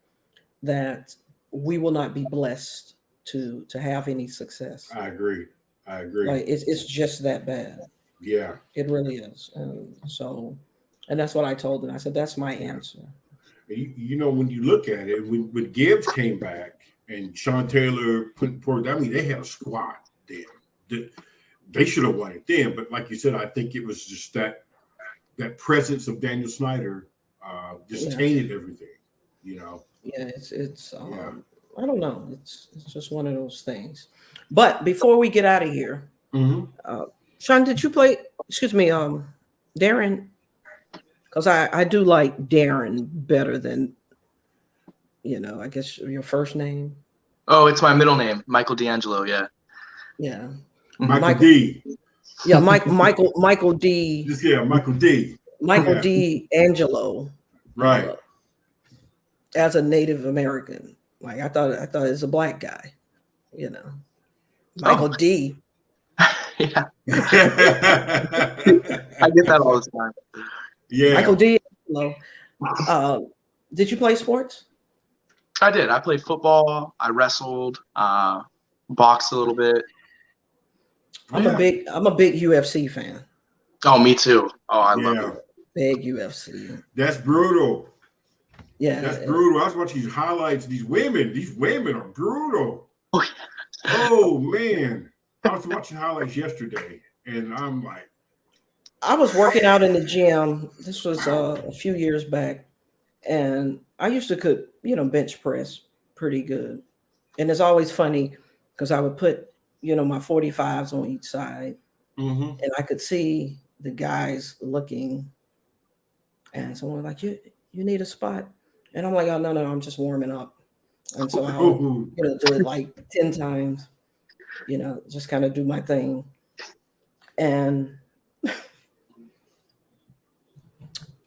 that we will not be blessed to have any success. I agree. Like it's just that bad. Yeah, it really is. And so, and that's what I told him. I said, that's my answer. You know, when you look at it, when Gibbs came back and Sean Taylor they had a squad then. They should have won it then. But like you said, I think it was just that presence of Daniel Snyder just tainted everything, you know. Yeah, it's I don't know. It's just one of those things. But before we get out of here, Sean, did you play? Excuse me, Darren, because I do like Darren better than, I guess your first name. Oh, it's my middle name, Michael D'Angelo. Yeah. Yeah. Michael D. Yeah, Michael D. Michael D. Michael D. Angelo. Right. As a Native American, like I thought it was a black guy, Michael D. Yeah. I get that all the time. Yeah. Michael D. Angelo. Did you play sports? I did. I played football. I wrestled, boxed a little bit. I'm a big UFC fan. Oh, me too. Oh, I love it. Big UFC. That's brutal. Yeah, that's brutal. I was watching these highlights. These women are brutal. Oh, oh man, I was watching highlights yesterday, and I'm like, I was working out in the gym. This was a few years back, and I used to could bench press pretty good. And it's always funny because I would put my 45s on each side, and I could see the guys looking, and someone like, you need a spot. And I'm like, oh, no, I'm just warming up. And so I'll, do it like 10 times, just kind of do my thing. And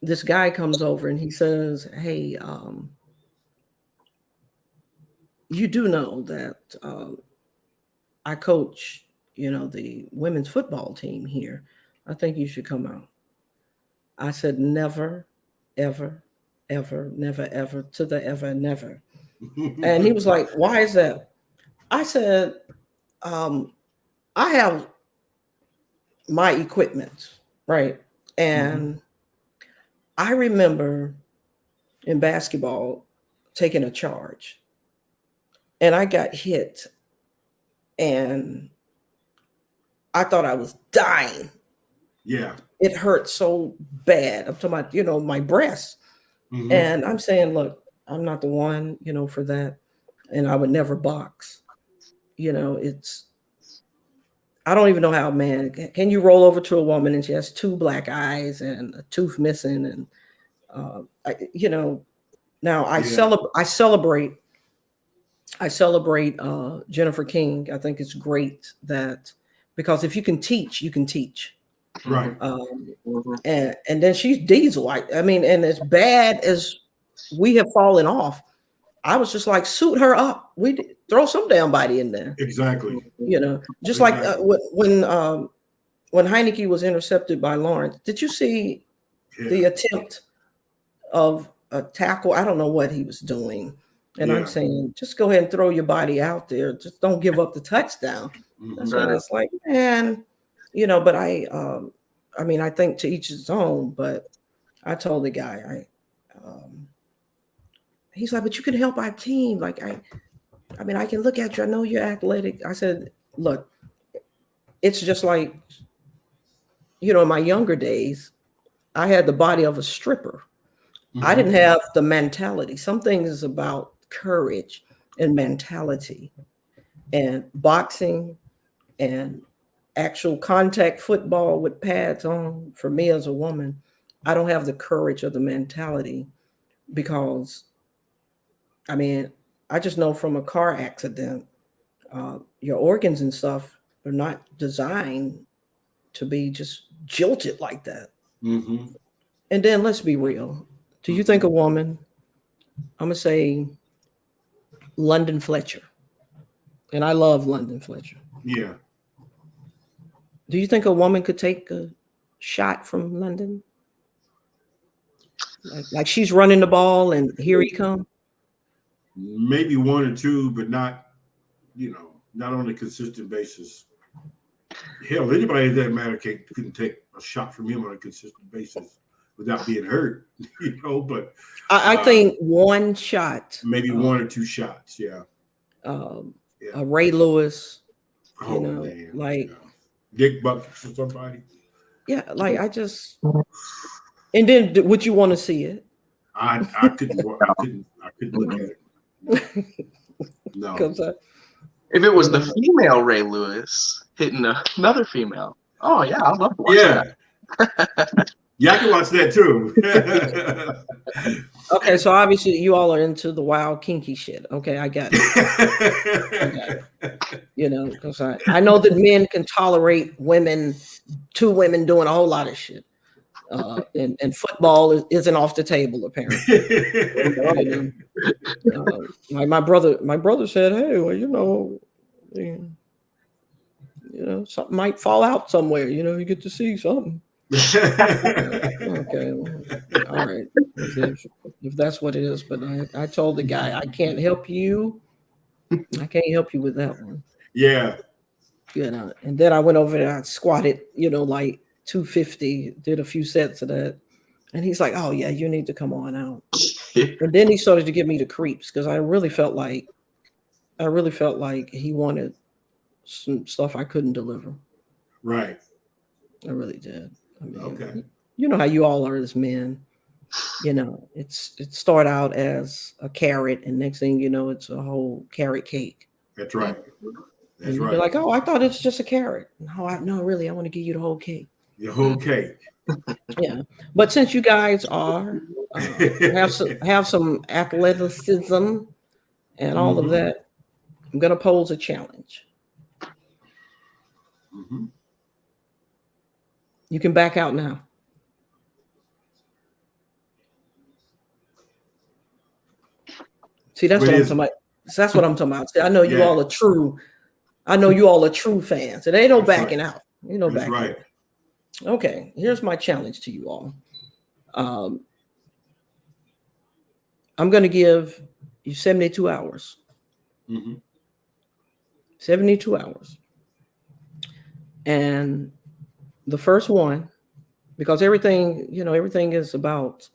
this guy comes over and he says, hey, you do know that I coach, the women's football team here. I think you should come out. I said, never, ever, ever, never, ever, to the ever, never. And he was like, why is that? I said, I have my equipment, right? And I remember in basketball taking a charge, and I got hit, and I thought I was dying. Yeah. It hurt so bad. I'm talking about, my breast. And I'm saying, look, I'm not the one, for that. And I would never box. I don't even know how, man, can you roll over to a woman and she has 2 black eyes and a tooth missing? And, now I celebrate Jennifer King. I think it's great that, because if you can teach, you can teach. Right. And then she's diesel. I mean, and as bad as we have fallen off, I was just like, suit her up. Throw some damn body in there. Exactly. Just like when when Heineke was intercepted by Lawrence, did you see the attempt of a tackle? I don't know what he was doing. And I'm saying, just go ahead and throw your body out there. Just don't give up the touchdown. That's what it's like, man. You know, but I mean, I think to each his own. But I told the guy, he's like, but you can help our team. Like, I mean, I can look at you. I know you're athletic. I said, look, it's just like, you know, in my younger days, I had the body of a stripper. I didn't have the mentality. Some things is about courage and mentality, and boxing and actual contact football with pads on. For me as a woman, I don't have the courage or the mentality, because I mean, I just know from a car accident, your organs and stuff are not designed to be just jilted like that. And then let's be real. Do you think a woman, I'm going to say London Fletcher, and I love London Fletcher. Yeah. Do you think a woman could take a shot from London? Like she's running the ball and here he comes? Maybe one or two, but not, you know, not on a consistent basis. Hell, anybody that matter couldn't take a shot from him on a consistent basis without being hurt, you know. But I think one shot, maybe one or two shots, a Ray Lewis, you know, man. like Dick Buckets or somebody. Yeah, like I just, and then would you want to see it? I couldn't look at it. No. If it was the female Ray Lewis hitting another female, oh yeah, I'd love to watch that. Yeah, I can watch that too. Okay, so obviously you all are into the wild kinky shit. Okay, I got it. You know, because I know that men can tolerate two women doing a whole lot of shit. And football isn't off the table, apparently. Like my brother said, hey, well, you know, something might fall out somewhere. You know, you get to see something. Okay, all right. If that's what it is, but I told the guy I can't help you. I can't help you with that one. Yeah. You know, and then I went over there, I squatted, you know, like 250, did a few sets of that. And he's like, oh yeah, you need to come on out. And then he started to give me the creeps, because I really felt like he wanted some stuff I couldn't deliver. Right. I really did. I mean, okay. You know how you all are as men. You know, it start out as a carrot, and next thing you know, it's a whole carrot cake. That's right. That's right. You're like, oh, I thought it's just a carrot. No, really, I want to give you the whole cake. The whole cake. Yeah, but since you guys are have some athleticism and all of that, I'm gonna pose a challenge. You can back out now. See, that's what I'm talking about. That's what I'm talking about. See, I know you all are true. I know you all are true fans. It ain't no backing out. You know, backing out. Okay, here's my challenge to you all. I'm going to give you 72 hours. 72 hours. And the first one, because everything is about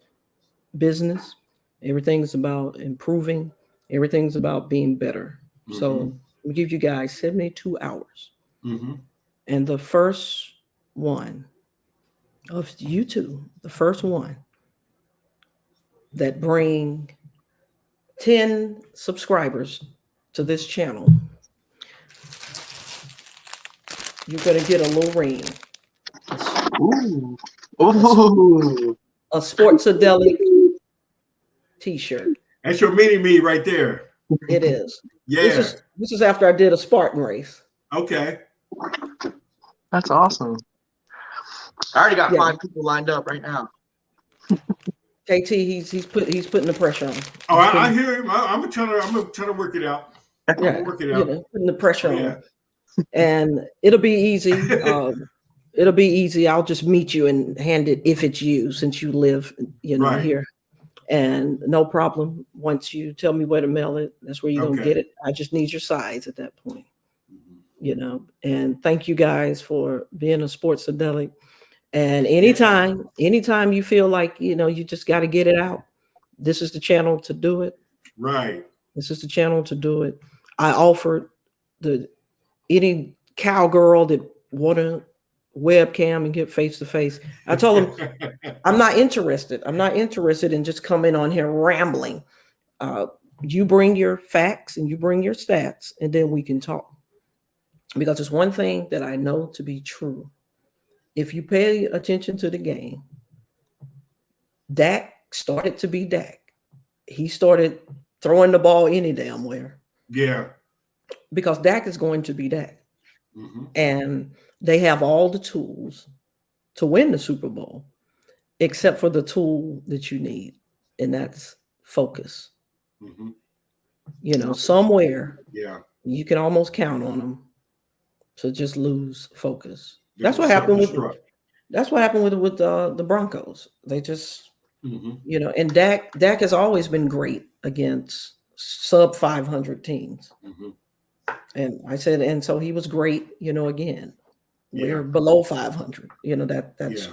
business. Everything is about improving. Everything's about being better. So we give you guys 72 hours. And the first one of you two, the first one that bring 10 subscribers to this channel, you're going to get a little ring. A Sports-A-Delic t-shirt. That's your mini-me right there. It is. Yeah. This is after I did a Spartan race. Okay. That's awesome. I already got 5 people lined up right now. KT, he's putting the pressure on. Oh, I hear him. I'm trying to work it out. Work it out. Putting the pressure on. And it'll be easy. it'll be easy. I'll just meet you and hand it if it's you, since you live, Right. here. And no problem. Once you tell me where to mail it, that's where you're gonna get it. I just need your size at that point. And thank you guys for being a Sports-A-Delic. And anytime you feel like, you just got to get it out, this is the channel to do it. Right. This is the channel to do it. I offered any cowgirl that want to webcam and get face to face. I told them, I'm not interested. I'm not interested in just coming on here rambling. You bring your facts and you bring your stats, and then we can talk. Because there's one thing that I know to be true. If you pay attention to the game, Dak started to be Dak. He started throwing the ball any damn where. Yeah. Because Dak is going to be Dak. And they have all the tools to win the Super Bowl, except for the tool that you need, and that's focus. Somewhere you can almost count on them to just lose focus. That's what happened with the Broncos. They just, and Dak has always been great against sub 500 teams. And I said, and so he was great, again. We're below 500, that's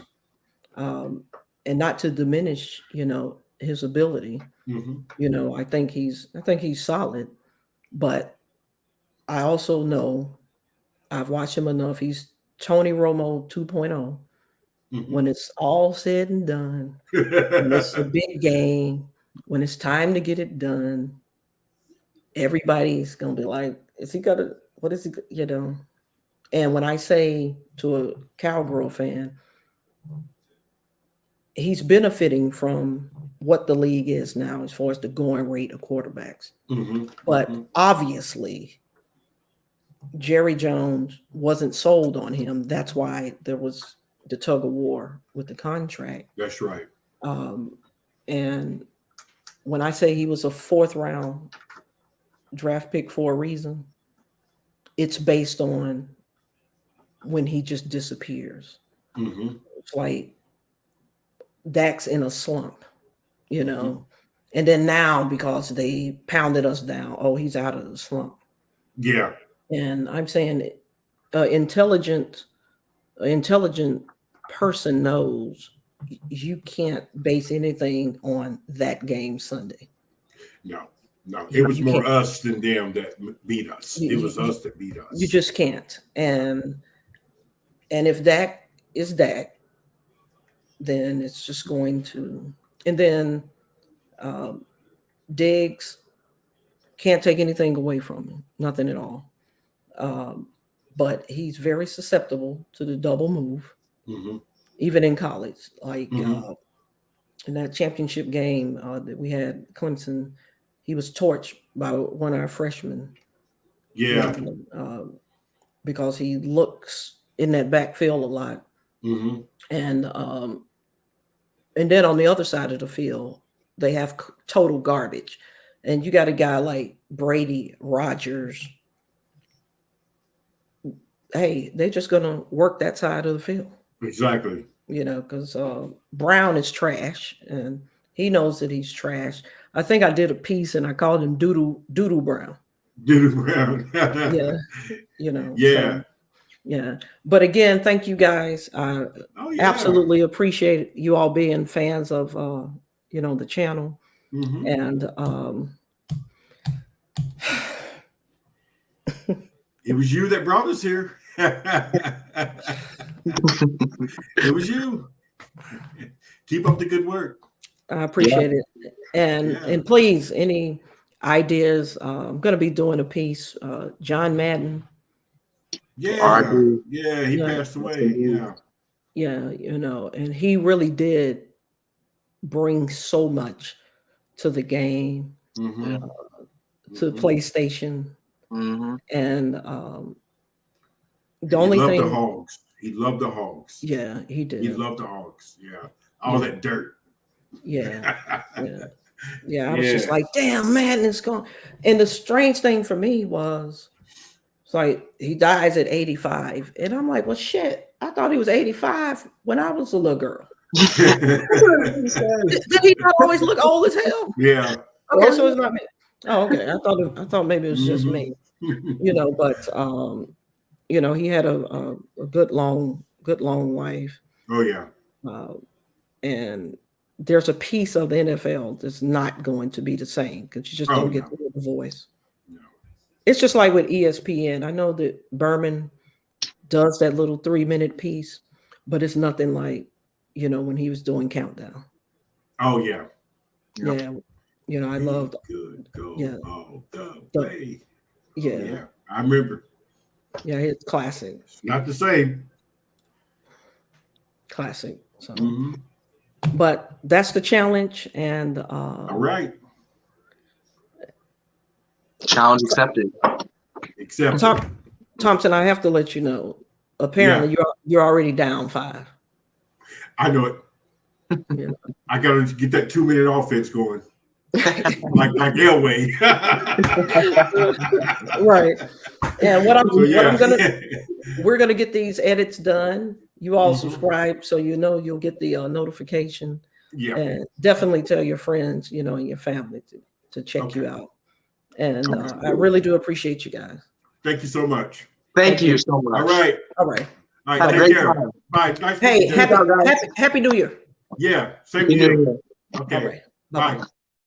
and not to diminish, his ability. I think he's solid, but I also know I've watched him enough. He's Tony Romo 2.0. When it's all said and done, when it's a big game, when it's time to get it done, everybody's gonna be like, is he gonna, what is he, And when I say to a cowgirl fan, he's benefiting from what the league is now as far as the going rate of quarterbacks. But obviously, Jerry Jones wasn't sold on him. That's why there was the tug of war with the contract. That's right. And when I say he was a 4th round draft pick for a reason, it's based on when he just disappears. It's like Dak's in a slump, and then now because they pounded us down, he's out of the slump. Yeah. And I'm saying intelligent person knows you can't base anything on that game Sunday. No, it was more us than them that beat us. It was us that beat us. You just can't. And if Dak is Dak, then it's just going to. And then Diggs can't take anything away from him, nothing at all. But he's very susceptible to the double move, even in college. Like in that championship game that we had, Clemson, he was torched by one of our freshmen. Yeah. Because he looks in that backfield a lot. And then on the other side of the field, they have total garbage. And you got a guy like Brady, Rodgers. Hey, they're just going to work that side of the field. Exactly. Because Brown is trash, and he knows that he's trash. I think I did a piece, and I called him Doodoo Brown. Doodoo Brown. Yeah. So, yeah. But again, thank you guys. I absolutely appreciate you all being fans of, the channel. And it was you that brought us here. It was you. Keep up the good work. I appreciate it. And please, any ideas? I'm going to be doing a piece. John Madden. Yeah, he passed away. Yeah, and he really did bring so much to the game, to PlayStation. And the only thing, the Hogs. He loved the Hogs. Yeah, he did. He loved the Hogs. Yeah, all that dirt. Yeah. I was just like, damn, Madden is gone. And the strange thing for me was, like he dies at 85. And I'm like, well, shit, I thought he was 85 when I was a little girl. Did he not always look old as hell? Yeah. Okay, so it's not me. Oh, okay. I thought maybe it was just me. But he had a good long life. Oh yeah. And there's a piece of the NFL that's not going to be the same because you just don't get the voice. No. It's just like with ESPN. I know that Berman does that little 3-minute piece, but it's nothing like, when he was doing Countdown. Oh yeah. Yeah. I loved good go all the way. Yeah. I remember. Yeah, it's classic. It's not the same. Classic. So but that's the challenge. And all right. Challenge accepted. Thompson, I have to let you know. Apparently you're already down 5. I know it. Yeah. I gotta get that 2-minute offense going. like Elway. Right. And we're gonna get these edits done. You all subscribe so you'll get the notification. Yeah. And definitely tell your friends, and your family to check you out. And I really do appreciate you guys. Thank you so much. Thank you so much. All right. All right. Have a great time. Bye. Nice hey, happy New Year. Yeah. Same to you. Okay. All right. Bye.